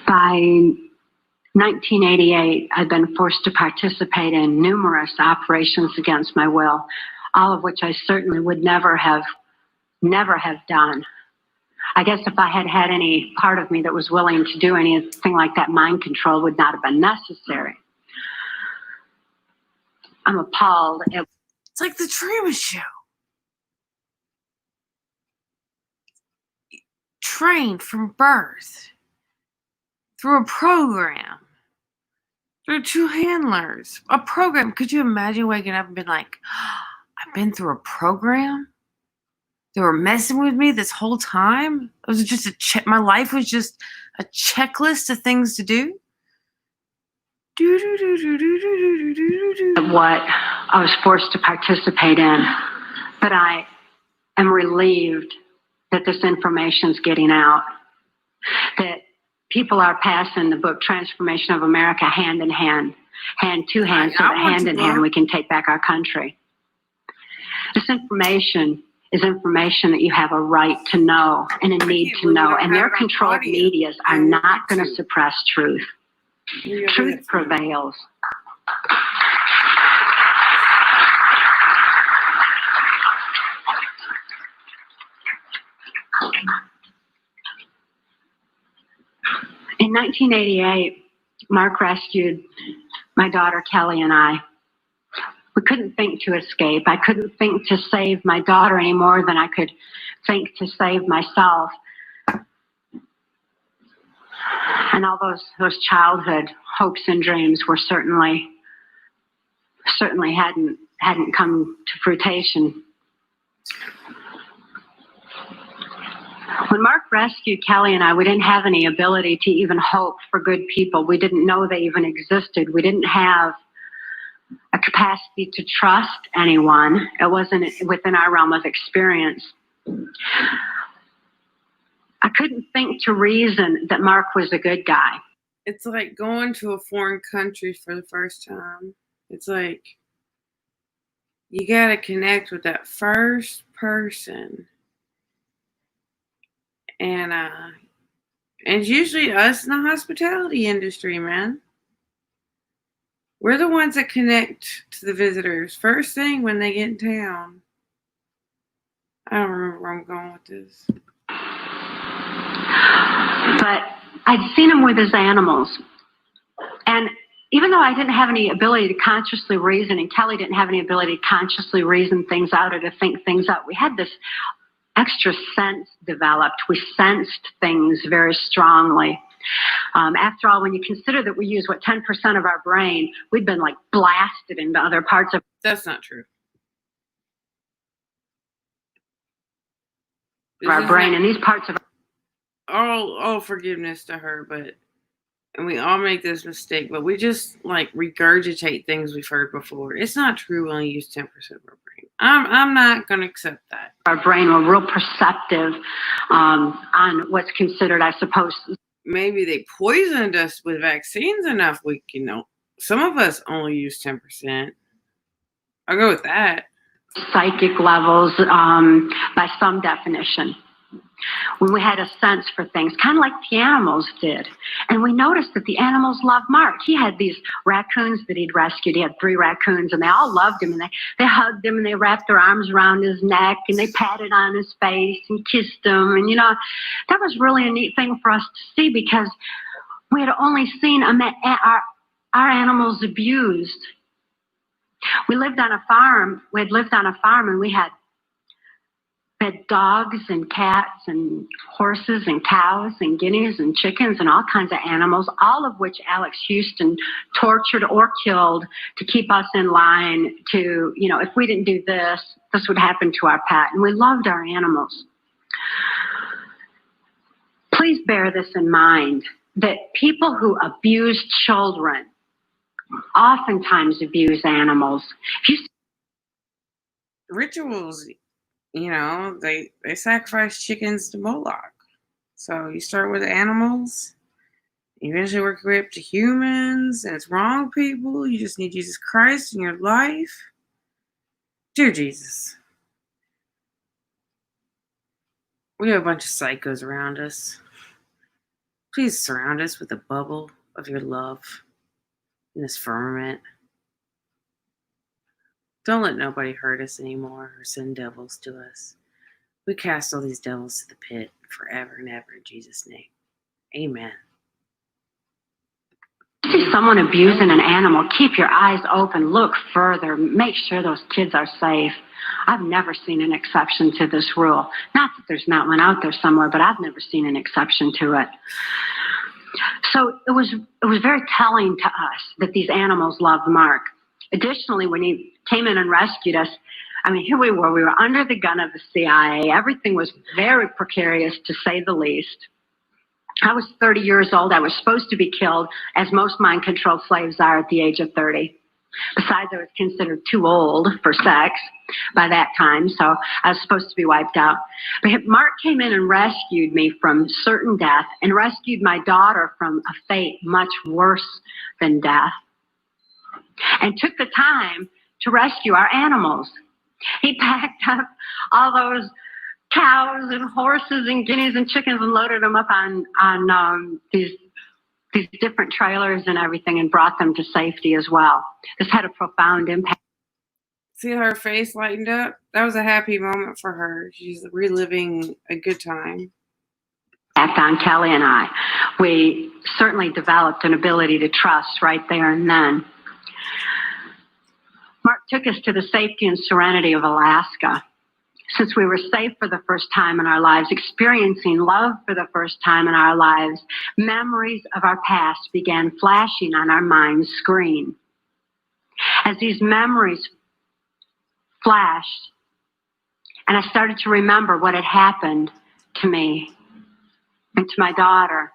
By 1988, I'd been forced to participate in numerous operations against my will, all of which I certainly would never have done. I guess if I had had any part of me that was willing to do anything like that, mind control would not have been necessary. I'm appalled. It's like the Truman Show. Trained from birth. Through a program. Through 2 handlers. A program. Could you imagine waking up and being like, I've been through a program? They were messing with me this whole time? It was just my life was just a checklist of things to do? What I was forced to participate in. But I am relieved that this information's getting out. That people are passing the book Transformation of America hand in hand to hand, so that hand in hand we can take back our country. This information is information that you have a right to know and a need to know, and their controlled medias are not going to suppress truth. Truth prevails. In 1988, Mark rescued my daughter Kelly and I. We couldn't think to escape. I couldn't think to save my daughter any more than I could think to save myself. And all those childhood hopes and dreams were certainly hadn't come to fruition. When Mark rescued Kelly and I, we didn't have any ability to even hope for good people. We didn't know they even existed. We didn't have a capacity to trust anyone. It wasn't within our realm of experience. I couldn't think to reason that Mark was a good guy. It's like going to a foreign country for the first time. It's like you got to connect with that first person. And it's usually us in the hospitality industry, man. We're the ones that connect to the visitors first thing when they get in town. I don't remember where I'm going with this. But I'd seen him with his animals. And even though I didn't have any ability to consciously reason, and Kelly didn't have any ability to consciously reason things out or to think things out, we had this extra sense developed. We sensed things very strongly. After all, when you consider that we use 10% of our brain, we'd been like blasted into other parts of. That's not true. Our brain and these parts of. All forgiveness to her, and we all make this mistake, but we just like regurgitate things we've heard before. It's not true. We only use 10% of our brain. I'm not going to accept that. Our brain were real perceptive on what's considered, I suppose. Maybe they poisoned us with vaccines enough. Some of us only use 10%. I'll go with that. Psychic levels, by some definition. when we had a sense for things, kind of like the animals did. And we noticed that the animals loved Mark. He had these raccoons that he'd rescued. He had 3 raccoons, and they all loved him. And they hugged him, and they wrapped their arms around his neck, and they patted on his face and kissed him. And, that was really a neat thing for us to see, because we had only seen our animals abused. We lived on a farm. We had lived on a farm, and we had dogs and cats and horses and cows and guineas and chickens and all kinds of animals, all of which Alex Houston tortured or killed to keep us in line to, if we didn't do this, this would happen to our pet. And we loved our animals. Please bear this in mind, that people who abuse children oftentimes abuse animals. Rituals, they sacrifice chickens to Moloch. So you start with animals, you eventually work your way up to humans, and it's wrong, people. You just need Jesus Christ in your life. Dear Jesus, we have a bunch of psychos around us. Please surround us with a bubble of your love in this firmament. Don't let nobody hurt us anymore or send devils to us. We cast all these devils to the pit forever and ever in Jesus' name. Amen. See someone abusing an animal, keep your eyes open, look further, make sure those kids are safe. I've never seen an exception to this rule. Not that there's not one out there somewhere, but I've never seen an exception to it. So it was very telling to us that these animals loved Mark. Additionally, when he came in and rescued us, here we were under the gun of the CIA. Everything was very precarious, to say the least. I was 30 years old. I was supposed to be killed, as most mind-controlled slaves are at the age of 30. Besides, I was considered too old for sex by that time, so I was supposed to be wiped out. But Mark came in and rescued me from certain death and rescued my daughter from a fate much worse than death, and took the time to rescue our animals. He packed up all those cows and horses and guineas and chickens and loaded them up on these different trailers and everything, and brought them to safety as well. This had a profound impact. See her face lightened up? That was a happy moment for her. She's reliving a good time. On Kelly and I. We certainly developed an ability to trust right there and then. Mark took us to the safety and serenity of Alaska. Since we were safe for the first time in our lives, experiencing love for the first time in our lives, memories of our past began flashing on our mind's screen. As these memories flashed, and I started to remember what had happened to me and to my daughter,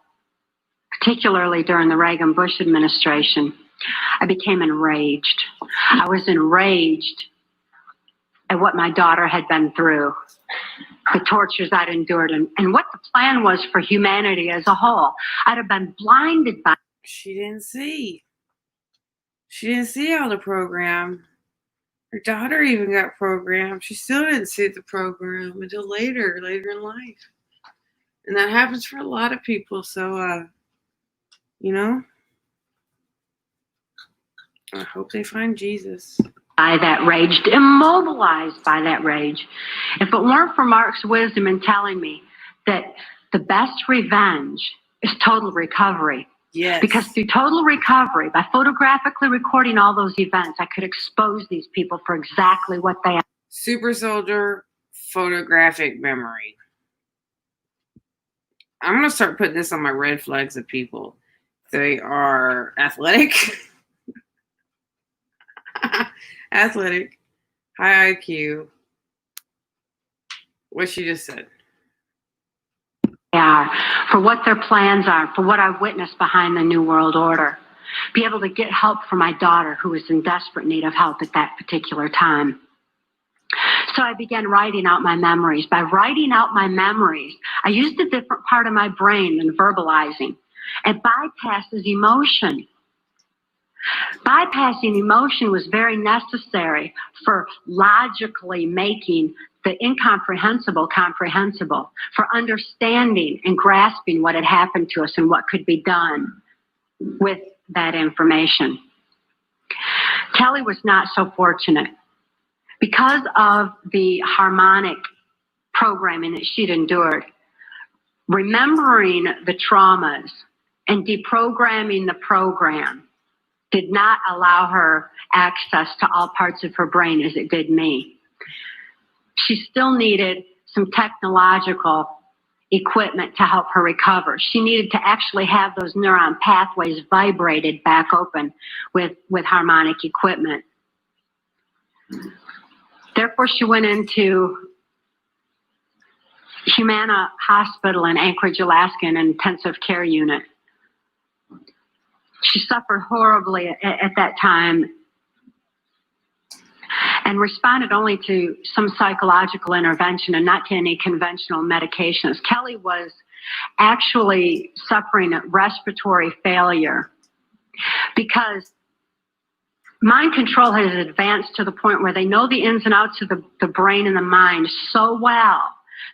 particularly during the Reagan Bush administration, I became enraged. I was enraged at what my daughter had been through, the tortures I'd endured, and what the plan was for humanity as a whole. I'd have been blinded by. She didn't see all the program. Her daughter even got programmed. She still didn't see the program until later in life. And that happens for a lot of people. So, I hope they find Jesus. By that rage, immobilized by that rage. If it weren't for Mark's wisdom in telling me that the best revenge is total recovery. Yes. Because through total recovery, by photographically recording all those events, I could expose these people for exactly what they are. Super soldier photographic memory. I'm going to start putting this on my red flags of people. They are athletic. Athletic, high IQ. What she just said. Are, for what their plans are, for what I've witnessed behind the New World Order. Be able to get help for my daughter, who was in desperate need of help at that particular time. So I began writing out my memories. By writing out my memories, I used a different part of my brain than verbalizing. It bypasses emotion. Bypassing emotion was very necessary for logically making the incomprehensible comprehensible, for understanding and grasping what had happened to us and what could be done with that information. Kelly was not so fortunate. Because of the harmonic programming that she'd endured, remembering the traumas and deprogramming the program did not allow her access to all parts of her brain as it did me. She still needed some technological equipment to help her recover. She needed to actually have those neuron pathways vibrated back open with harmonic equipment. Therefore, she went into Humana Hospital in Anchorage, Alaska, in an intensive care unit. She suffered horribly at that time and responded only to some psychological intervention and not to any conventional medications. Kelly was actually suffering respiratory failure because mind control has advanced to the point where they know the ins and outs of the brain and the mind so well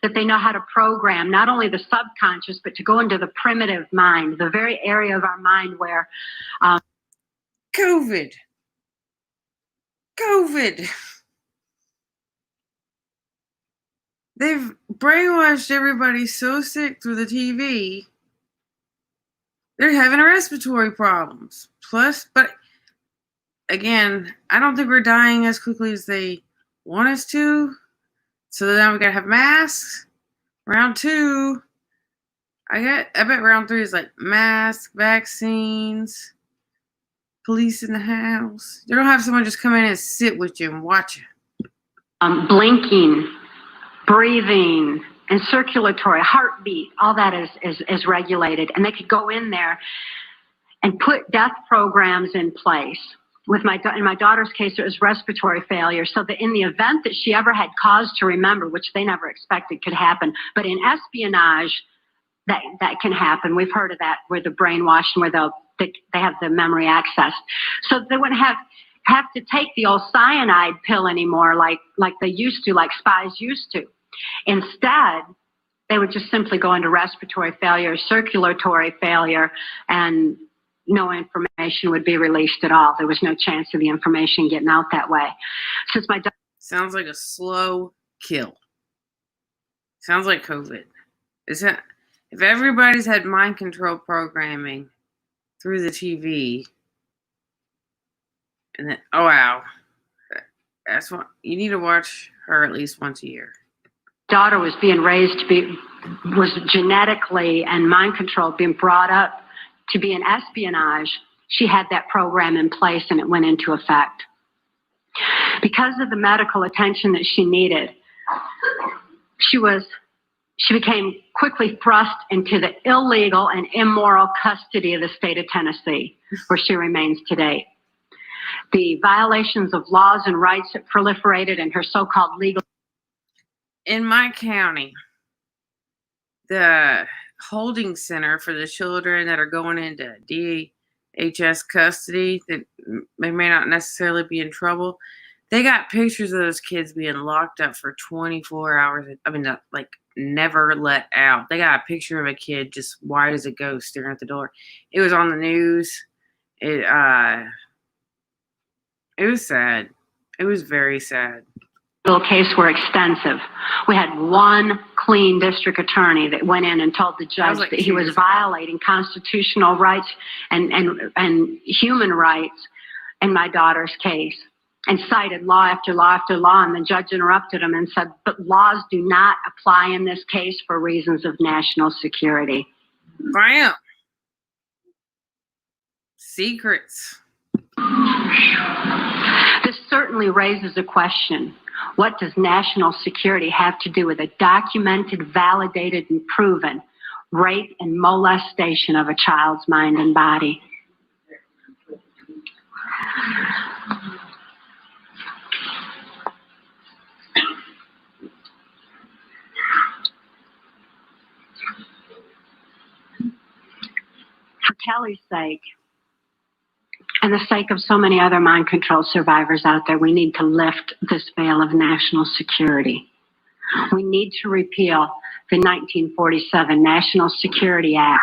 that they know how to program not only the subconscious, but to go into the primitive mind, the very area of our mind where COVID. They've brainwashed everybody so sick through the TV. They're having respiratory problems. Plus, but again, I don't think we're dying as quickly as they want us to. So now we gotta have masks. Round 2. I bet round 3 is like masks, vaccines, police in the house. They don't have someone just come in and sit with you and watch you. Blinking, breathing, and circulatory, heartbeat, all that is regulated. And they could go in there and put death programs in place. In my daughter's case, it was respiratory failure. So that in the event that she ever had cause to remember, which they never expected could happen, but in espionage, that can happen. We've heard of that, where the brainwashing, where they have the memory access. So they wouldn't have to take the old cyanide pill anymore like they used to, like spies used to. Instead, they would just simply go into respiratory failure, circulatory failure, and no information would be released at all. There was no chance of the information getting out that way. Since my sounds like a slow kill. Sounds like COVID. If everybody's had mind control programming through the TV, and then, oh wow, that's what you need to watch her at least once a year. Daughter was being raised was genetically and mind control being brought up to be in espionage. She had that program in place and it went into effect. Because of the medical attention that she needed, she became quickly thrust into the illegal and immoral custody of the state of Tennessee, where she remains today. The violations of laws and rights that proliferated in her so-called legal... In my county, the holding center for the children that are going into DHS custody, that they may not necessarily be in trouble, they got pictures of those kids being locked up for 24 hours. I mean, like, never let out. They got a picture of a kid just white as a ghost staring at the door. It was on the news. It was sad. It was very sad. Little case were extensive. We had one clean district attorney that went in and told the judge that he was violating constitutional rights and human rights in my daughter's case, and cited law after law after law, and the judge interrupted him and said, but laws do not apply in this case for reasons of national security. Bam. Secrets. This certainly raises a question. What does national security have to do with a documented, validated, and proven rape and molestation of a child's mind and body? For Kelly's sake, and the sake of so many other mind control survivors out there, we need to lift this veil of national security. We need to repeal the 1947 National Security Act.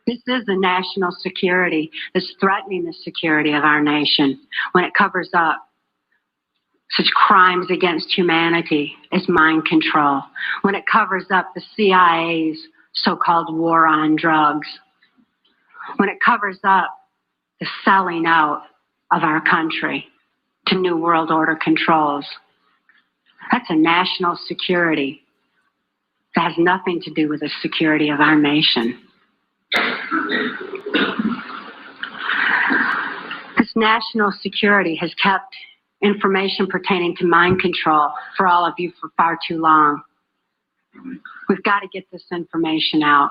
This is a national security that's threatening the security of our nation when it covers up such crimes against humanity as mind control, when it covers up the CIA's so-called war on drugs, when it covers up the selling out of our country to New World Order controls. That's a national security that has nothing to do with the security of our nation. This national security has kept information pertaining to mind control for all of you for far too long. We've got to get this information out.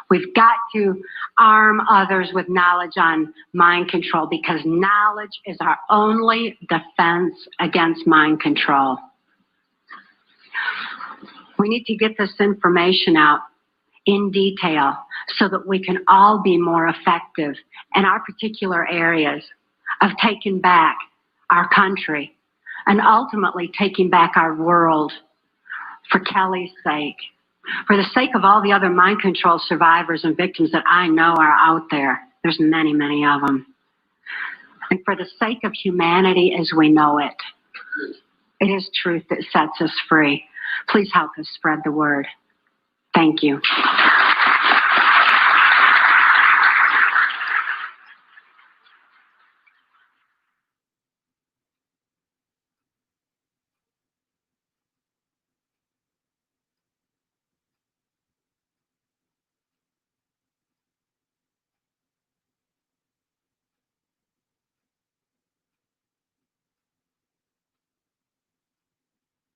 We've got to arm others with knowledge on mind control, because knowledge is our only defense against mind control. We need to get this information out in detail so that we can all be more effective in our particular areas of taking back our country and ultimately taking back our world for Kelly's sake, for the sake of all the other mind control survivors and victims that I know are out there. There's many, many of them. And for the sake of humanity as we know it. It is truth that sets us free. Please help us spread the word. Thank you.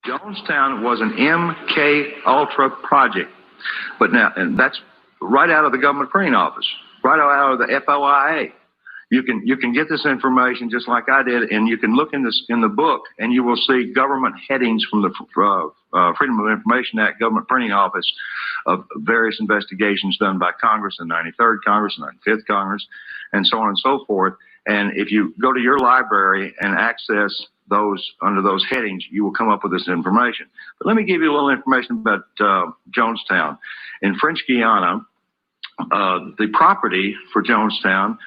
Jonestown was an MK Ultra project, but now, and that's right out of the government printing office, right out of the FOIA. You can get this information just like I did, and you can look in the book, and you will see government headings from the Freedom of Information Act government printing office of various investigations done by Congress, the 93rd Congress, the 95th Congress, and so on and so forth. And if you go to your library and access those under those headings, you will come up with this information. But let me give you a little information about Jonestown. In French Guiana, the property for Jonestown,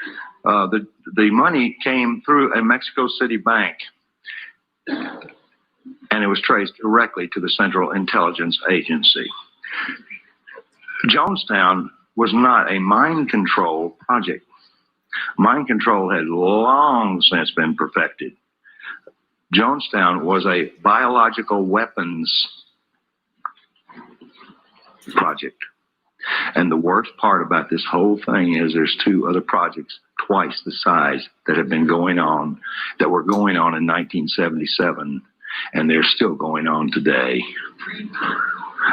the money came through a Mexico City bank, and it was traced directly to the Central Intelligence Agency. Jonestown was not a mind control project. Mind control had long since been perfected. Jonestown was a biological weapons project. And the worst part about this whole thing is there's two other projects twice the size that have been going on, that were going on in 1977, and they're still going on today.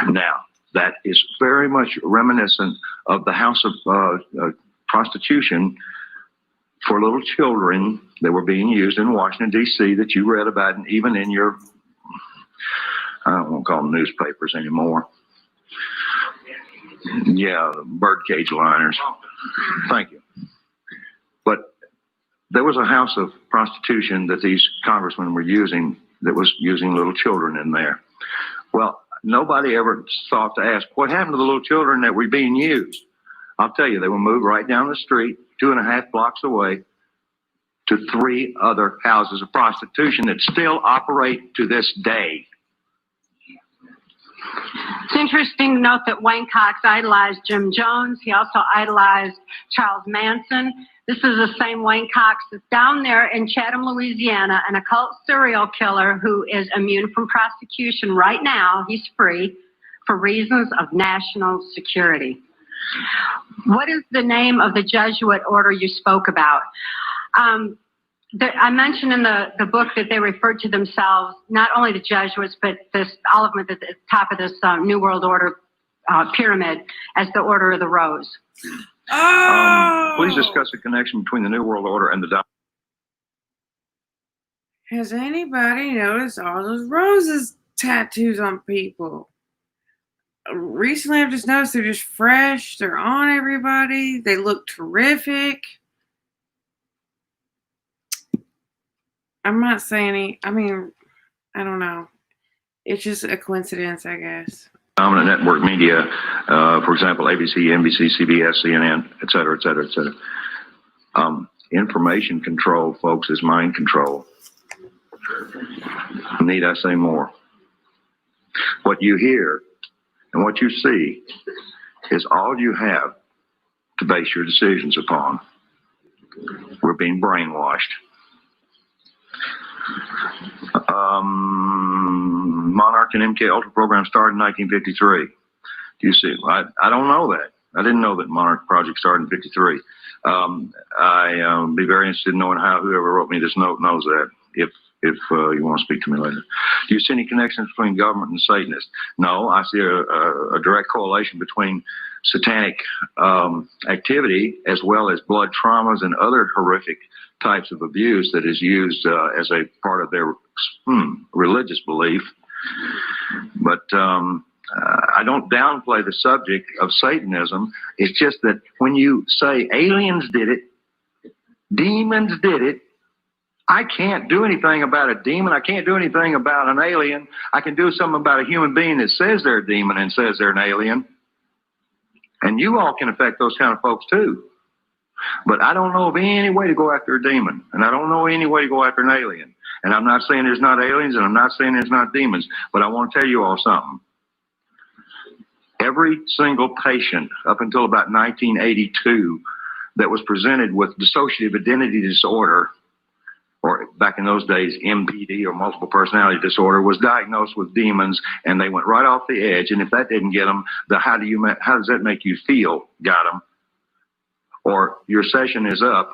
Now, that is very much reminiscent of the house of prostitution for little children that were being used in Washington, D.C. that you read about, and even in your, I don't want to call them newspapers anymore. Yeah, birdcage liners. Thank you. But there was a house of prostitution that these congressmen were using that was using little children in there. Well, nobody ever thought to ask, what happened to the little children that were being used? I'll tell you, they were moved right down the street, 2.5 blocks away, to 3 other houses of prostitution that still operate to this day. It's interesting to note that Wayne Cox idolized Jim Jones. He also idolized Charles Manson. This is the same Wayne Cox that's down there in Chatham, Louisiana, an occult serial killer who is immune from prosecution right now. He's free for reasons of national security. What is the name of the Jesuit order you spoke about? I mentioned in the book that they referred to themselves, not only the Jesuits, but all of them at the top of this New World Order pyramid, as the Order of the Rose. Please discuss the connection between the New World Order and the... Has anybody noticed all those roses tattoos on people? Recently, I've just noticed they're just fresh. They're on everybody. They look terrific. I'm not saying I mean, I don't know. It's just a coincidence, I guess. Dominant network media, for example, ABC, NBC, CBS, CNN, et cetera, et cetera, et cetera. Information control, folks, is mind control. Need I say more? What you hear and what you see is all you have to base your decisions upon. We're being brainwashed. Monarch and MK Ultra program started in 1953. Do you see? I don't know that. I didn't know that Monarch project started in 53. I'd be very interested in knowing how whoever wrote me this note knows that, if you want to speak to me later. Do you see any connections between government and Satanists? No, I see a direct correlation between satanic activity as well as blood traumas and other horrific types of abuse that is used as a part of their religious belief. But I don't downplay the subject of Satanism. It's just that when you say aliens did it, demons did it, I can't do anything about a demon. I can't do anything about an alien. I can do something about a human being that says they're a demon and says they're an alien. And you all can affect those kind of folks too. But I don't know of any way to go after a demon. And I don't know any way to go after an alien. And I'm not saying there's not aliens, and I'm not saying there's not demons. But I want to tell you all something. Every single patient up until about 1982 that was presented with dissociative identity disorder, or back in those days, MPD, or multiple personality disorder, was diagnosed with demons, and they went right off the edge. And if that didn't get them, how does that make you feel? Got them. Or your session is up.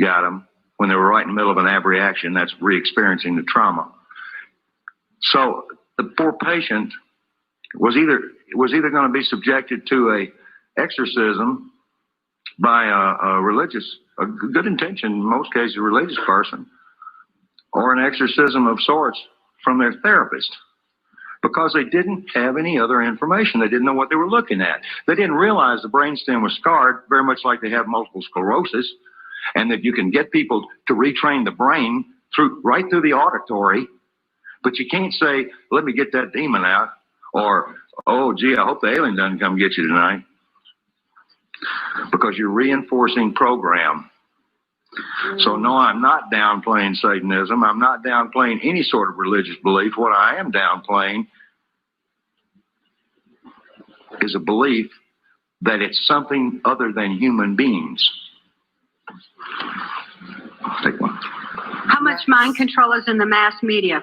Got them. When they were right in the middle of an abreaction, that's re-experiencing the trauma. So the poor patient was either going to be subjected to a exorcism by a good intention, in most cases, a religious person, or an exorcism of sorts from their therapist, because they didn't have any other information. They didn't know what they were looking at. They didn't realize the brainstem was scarred, very much like they have multiple sclerosis, and that you can get people to retrain the brain right through the auditory, but you can't say, let me get that demon out, or, oh, gee, I hope the alien doesn't come get you tonight. Because you're reinforcing program. So no, I'm not downplaying Satanism. I'm not downplaying any sort of religious belief. What I am downplaying is a belief that it's something other than human beings. Take one. How much mind control is in the mass media?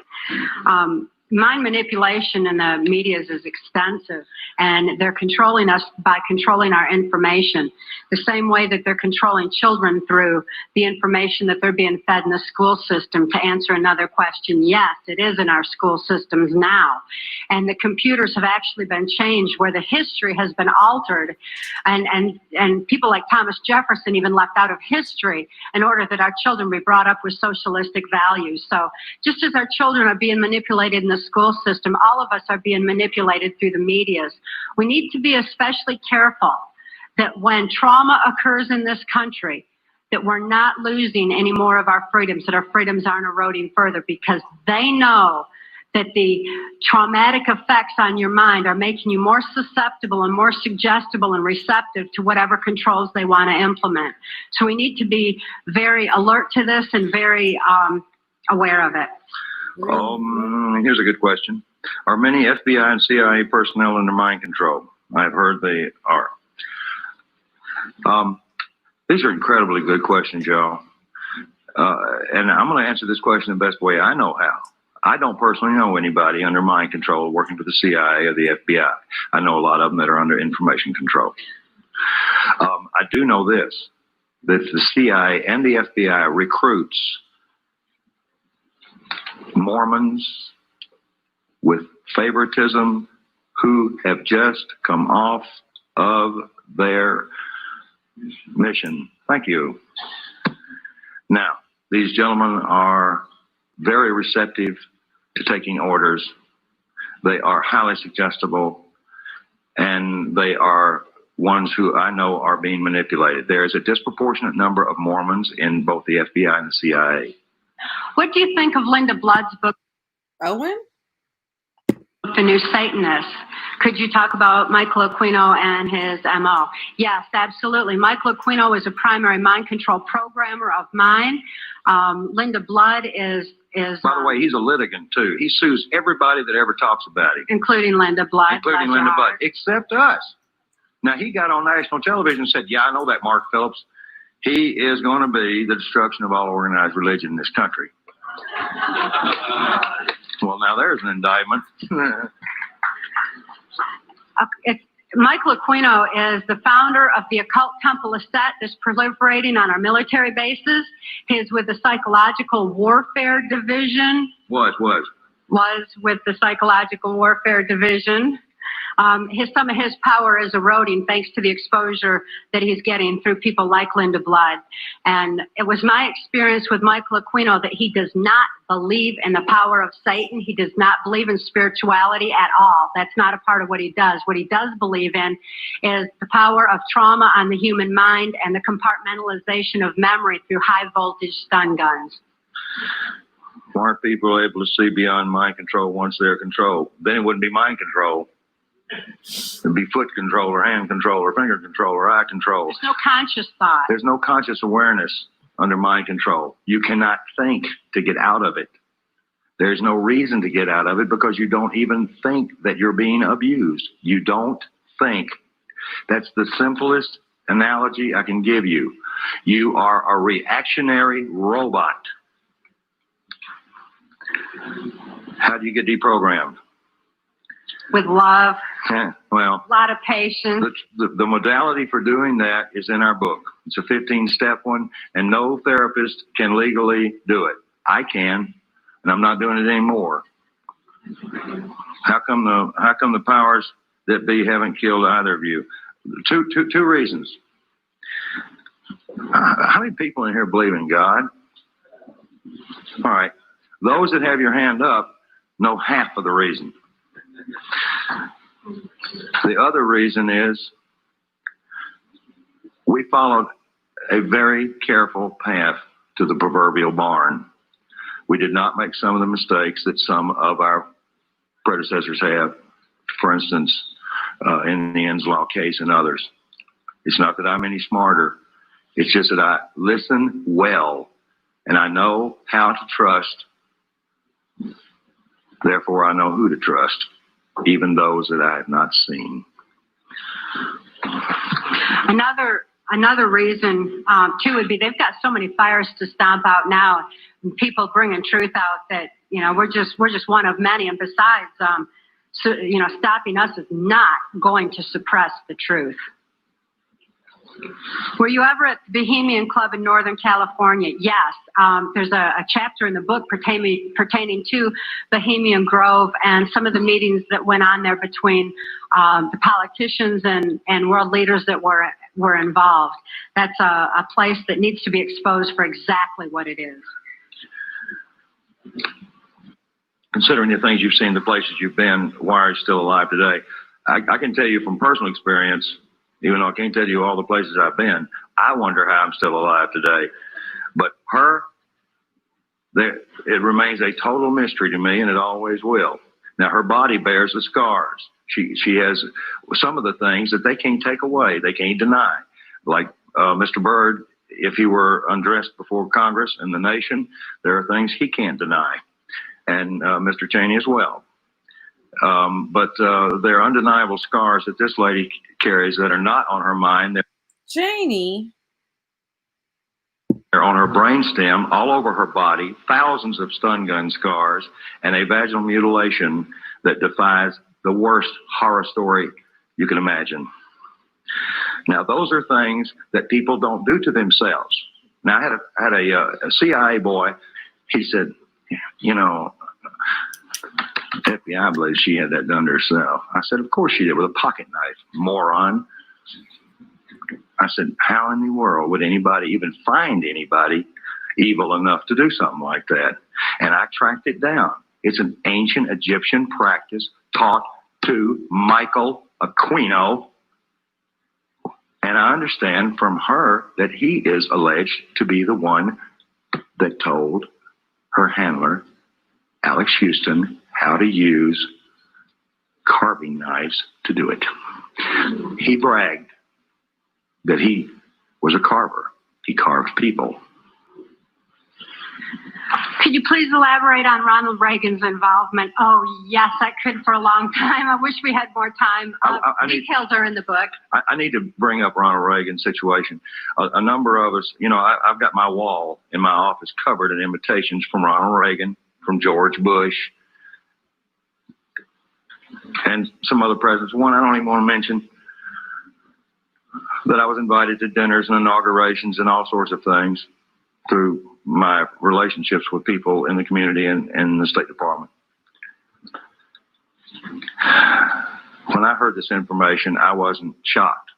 Mind manipulation in the media is extensive, and they're controlling us by controlling our information, the same way that they're controlling children through the information that they're being fed in the school system. To answer another question, yes, it is in our school systems now, and the computers have actually been changed where the history has been altered, and people like Thomas Jefferson even left out of history in order that our children be brought up with socialistic values. So just as our children are being manipulated in the school system, all of us are being manipulated through the medias. We need to be especially careful that when trauma occurs in this country, that we're not losing any more of our freedoms, that our freedoms aren't eroding further, because they know that the traumatic effects on your mind are making you more susceptible and more suggestible and receptive to whatever controls they want to implement. So we need to be very alert to this and very aware of it. Here's a good question. Are many FBI and CIA personnel under mind control? I've heard they are. These are incredibly good questions, y'all. And I'm going to answer this question the best way I know how. I don't personally know anybody under mind control working for the CIA or the FBI. I know a lot of them that are under information control. I do know this, that the CIA and the FBI recruits Mormons with favoritism who have just come off of their mission. Thank you. Now, these gentlemen are very receptive to taking orders. They are highly suggestible, and they are ones who I know are being manipulated. There is a disproportionate number of Mormons in both the FBI and the CIA. What do you think of Linda Blood's book, Owen? The New Satanist? Could you talk about Michael Aquino and his MO? Yes, absolutely. Michael Aquino is a primary mind control programmer of mine. Linda Blood is By the way, he's a litigant too. He sues everybody that ever talks about him, including Linda Blood. Including Linda Blood, except us. Now, he got on national television and said, yeah, I know that, Mark Phillips. He is going to be the destruction of all organized religion in this country. Well, now there's an indictment. Michael Aquino is the founder of the occult temple of Set that's proliferating on our military bases. He's with the Psychological Warfare Division. Was with the Psychological Warfare Division. Some of his power is eroding thanks to the exposure that he's getting through people like Linda Blood. And it was my experience with Michael Aquino that he does not believe in the power of Satan. He does not believe in spirituality at all. That's not a part of what he does. What he does believe in is the power of trauma on the human mind and the compartmentalization of memory through high voltage stun guns. Aren't people able to see beyond mind control once they're controlled? Then it wouldn't be mind control. It'd be foot control or hand control or finger control or eye control. There's no conscious thought. There's no conscious awareness under mind control. You cannot think to get out of it. There's no reason to get out of it because you don't even think that you're being abused. You don't think. That's the simplest analogy I can give you. You are a reactionary robot. How do you get deprogrammed? With love. Well, a lot of patience. The modality for doing that is in our book. It's a 15-step one, and no therapist can legally do it. I can, and I'm not doing it anymore. How come the powers that be haven't killed either of you? Two reasons. How many people in here believe in God? All right. Those that have your hand up know half of the reason. The other reason is we followed a very careful path to the proverbial barn. We did not make some of the mistakes that some of our predecessors have, for instance, in the Enslaw case and others. It's not that I'm any smarter. It's just that I listen well and I know how to trust. Therefore, I know who to trust, even those that I have not seen. Another reason, too, would be they've got so many fires to stomp out now. And people bringing truth out that, we're just one of many. And besides, stopping us is not going to suppress the truth. Were you ever at the Bohemian Club in Northern California? Yes. There's a chapter in the book pertaining to Bohemian Grove and some of the meetings that went on there between the politicians and world leaders that were involved. That's a place that needs to be exposed for exactly what it is. Considering the things you've seen, the places you've been, why are you still alive today? I can tell you from personal experience, even though I can't tell you all the places I've been, I wonder how I'm still alive today. But it remains a total mystery to me, and it always will. Now, her body bears the scars. She has some of the things that they can't take away, they can't deny. Like Mr. Byrd, if he were undressed before Congress and the nation, there are things he can't deny. And Mr. Cheney as well. But there are undeniable scars that this lady carries that are not on her mind. Cheney? They're on her brainstem, all over her body, thousands of stun gun scars, and a vaginal mutilation that defies the worst horror story you can imagine. Now, those are things that people don't do to themselves. Now, I had a CIA boy. He said, FBI believes she had that done to herself. I said, of course she did, with a pocket knife, moron. I said, how in the world would anybody even find anybody evil enough to do something like that? And I tracked it down. It's an ancient Egyptian practice taught to Michael Aquino. And I understand from her that he is alleged to be the one that told her handler, Alex Houston, how to use carving knives to do it. He bragged that he was a carver. He carved people. Could you please elaborate on Ronald Reagan's involvement? Oh, yes, I could for a long time. I wish we had more time. Details are in the book. I need to bring up Ronald Reagan's situation. A number of us, you know, I've got my wall in my office covered in invitations from Ronald Reagan, from George Bush, and some other presidents. One I don't even want to mention, that I was invited to dinners and inaugurations and all sorts of things through my relationships with people in the community and the State Department. When I heard this information, I wasn't shocked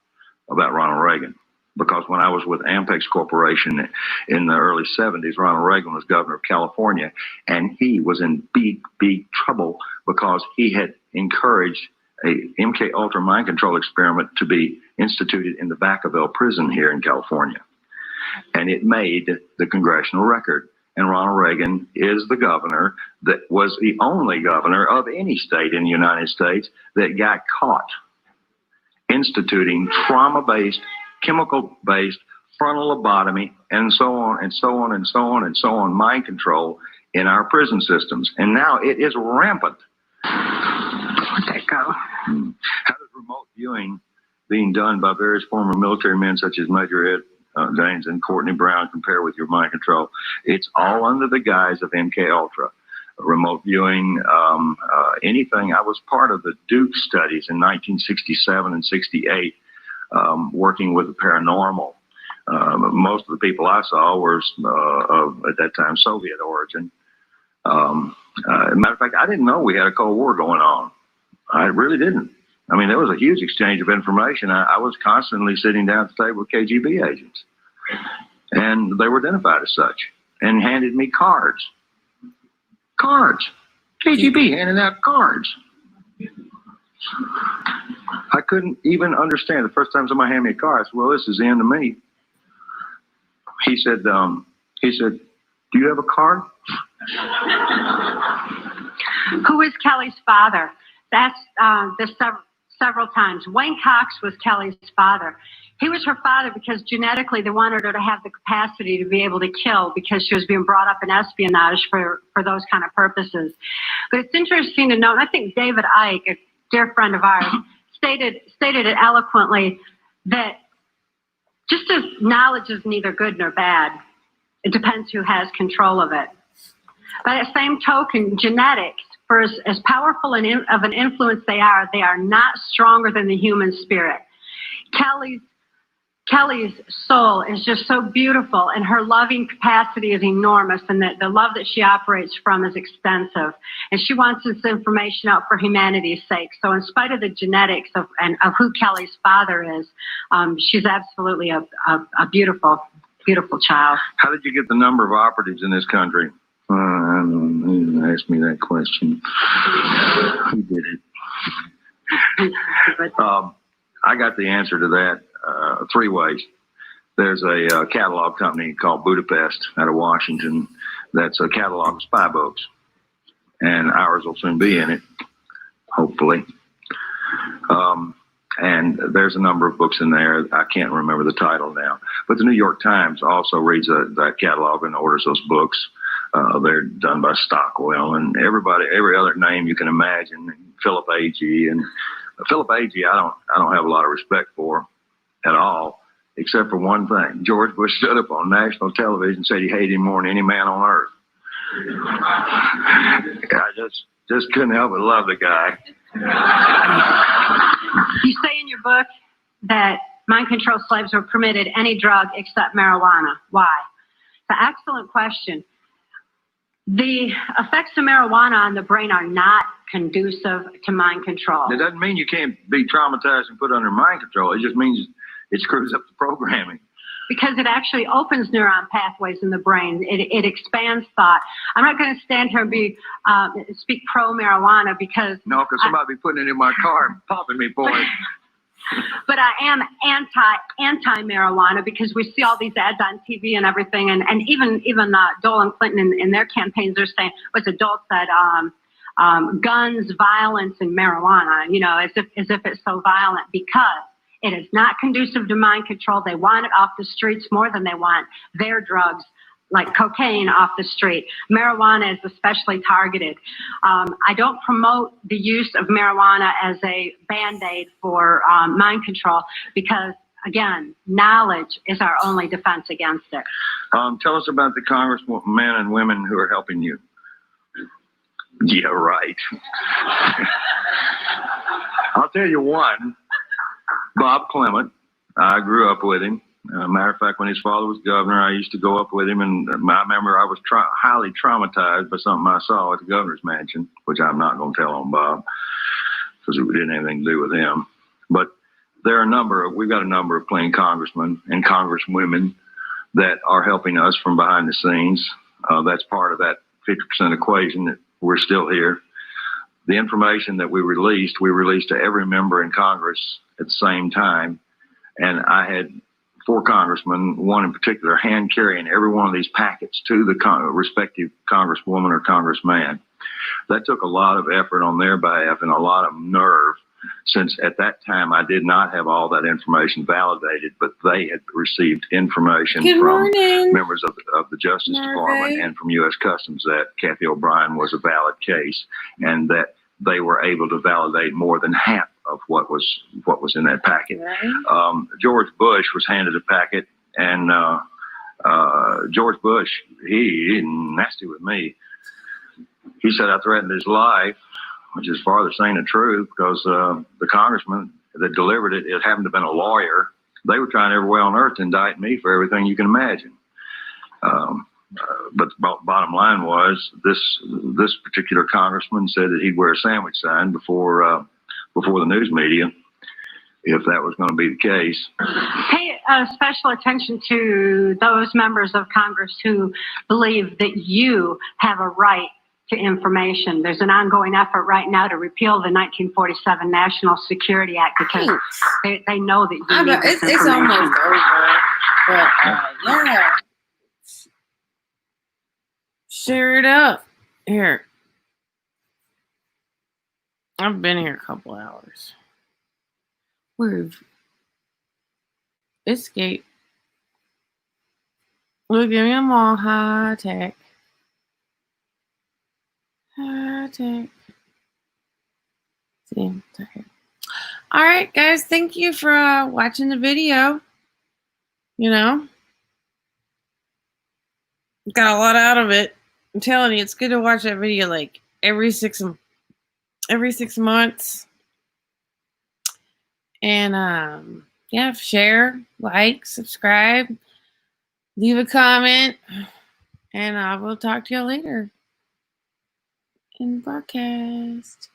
about Ronald Reagan, because when I was with Ampex Corporation in the early 70s, Ronald Reagan was governor of California, and he was in big trouble because he had encouraged a MK Ultra mind control experiment to be instituted in the Vacaville prison here in California. And it made the congressional record. And Ronald Reagan is the governor that was the only governor of any state in the United States that got caught instituting trauma-based, chemical-based frontal lobotomy, and so on, and so on, and so on, and so on, mind control in our prison systems. And now it is rampant. Where'd that go? How does remote viewing being done by various former military men such as Major Ed Daines and Courtney Brown compare with your mind control? It's all under the guise of MK Ultra. Remote viewing, anything. I was part of the Duke studies in 1967 and 68, working with the paranormal. Most of the people I saw were of, at that time, Soviet origin. As a matter of fact, I didn't know we had a Cold War going on. I really didn't. I mean, there was a huge exchange of information. I was constantly sitting down at the table with KGB agents, and they were identified as such and handed me cards. Cards. KGB handing out cards. I couldn't even understand. The first time somebody handed me a card, I said, well, this is the end of me. He said, do you have a card? Who is Kelly's father? That's several times. Wayne Cox was Kelly's father. He was her father because genetically they wanted her to have the capacity to be able to kill, because she was being brought up in espionage for those kind of purposes. But it's interesting to note, I think David Icke, a dear friend of ours, stated it eloquently, that just as knowledge is neither good nor bad, it depends who has control of it. By the same token, genetics, for as powerful of an influence they are not stronger than the human spirit. Kelly's soul is just so beautiful, and her loving capacity is enormous, and the love that she operates from is extensive. And she wants this information out for humanity's sake. So in spite of the genetics of who Kelly's father is, she's absolutely a beautiful, beautiful child. How did you get the number of operatives in this country? I don't know. You didn't ask me that question. Who did it? I got the answer to that three ways. There's a catalog company called Budapest out of Washington that's a catalog of spy books, and ours will soon be in it, hopefully. And there's a number of books in there. I can't remember the title now, but the New York Times also reads that catalog and orders those books. They're done by Stockwell and every other name you can imagine. Philip Agee, and Philip Agee, I don't have a lot of respect for at all, except for one thing. George Bush stood up on national television and said he hated him more than any man on earth. I just couldn't help but love the guy. You say in your book that mind control slaves were permitted any drug except marijuana. Why? It's an excellent question. The effects of marijuana on the brain are not conducive to mind control. It doesn't mean you can't be traumatized and put under mind control. It just means it screws up the programming. Because it actually opens neuron pathways in the brain. It expands thought. I'm not going to stand here and speak pro marijuana because... No, because somebody be putting it in my car and popping me for it. But I am anti-marijuana because we see all these ads on TV and everything, and even Dole and Clinton in their campaigns are saying, what's it? Dole said, guns, violence, and marijuana. You know, as if it's so violent because it is not conducive to mind control. They want it off the streets more than they want their drugs, like cocaine, off the street. Marijuana is especially targeted. I don't promote the use of marijuana as a Band-Aid for mind control because, again, knowledge is our only defense against it. Tell us about the congressmen and women who are helping you. Yeah, right. I'll tell you one, Bob Clement. I grew up with him. Matter of fact, when his father was governor, I used to go up with him, and I remember I was highly traumatized by something I saw at the governor's mansion, which I'm not going to tell on Bob because it didn't have anything to do with him. But there are we've got a number of clean congressmen and congresswomen that are helping us from behind the scenes. That's part of that 50% equation that we're still here. The information that we released to every member in Congress at the same time, and I had 4 congressmen, one in particular, hand carrying every one of these packets to the respective congresswoman or congressman. That took a lot of effort on their behalf and a lot of nerve, since at that time I did not have all that information validated, but they had received information from members of the Justice Department and from U.S. Customs that Cathey O'Brien was a valid case, and that they were able to validate more than half of what was in that packet. Right. George Bush was handed a packet, and George Bush, he nasty with me. He said I threatened his life, which is farther saying the truth, because the congressman that delivered it, it happened to have been a lawyer. They were trying every way on earth to indict me for everything you can imagine. But the bottom line was this particular congressman said that he'd wear a sandwich sign before the news media, if that was going to be the case. Pay special attention to those members of Congress who believe that you have a right to information. There's an ongoing effort right now to repeal the 1947 National Security Act because they know that you need this information. It's almost over, but yeah. Share it up. Here. I've been here a couple hours. We've escaped. Look at me, I'm all high tech. High tech. See, okay. All right, guys. Thank you for watching the video. You know, got a lot out of it. I'm telling you, it's good to watch that video like every 6 months. And yeah, share, like, subscribe, leave a comment, and I will talk to you later in broadcast.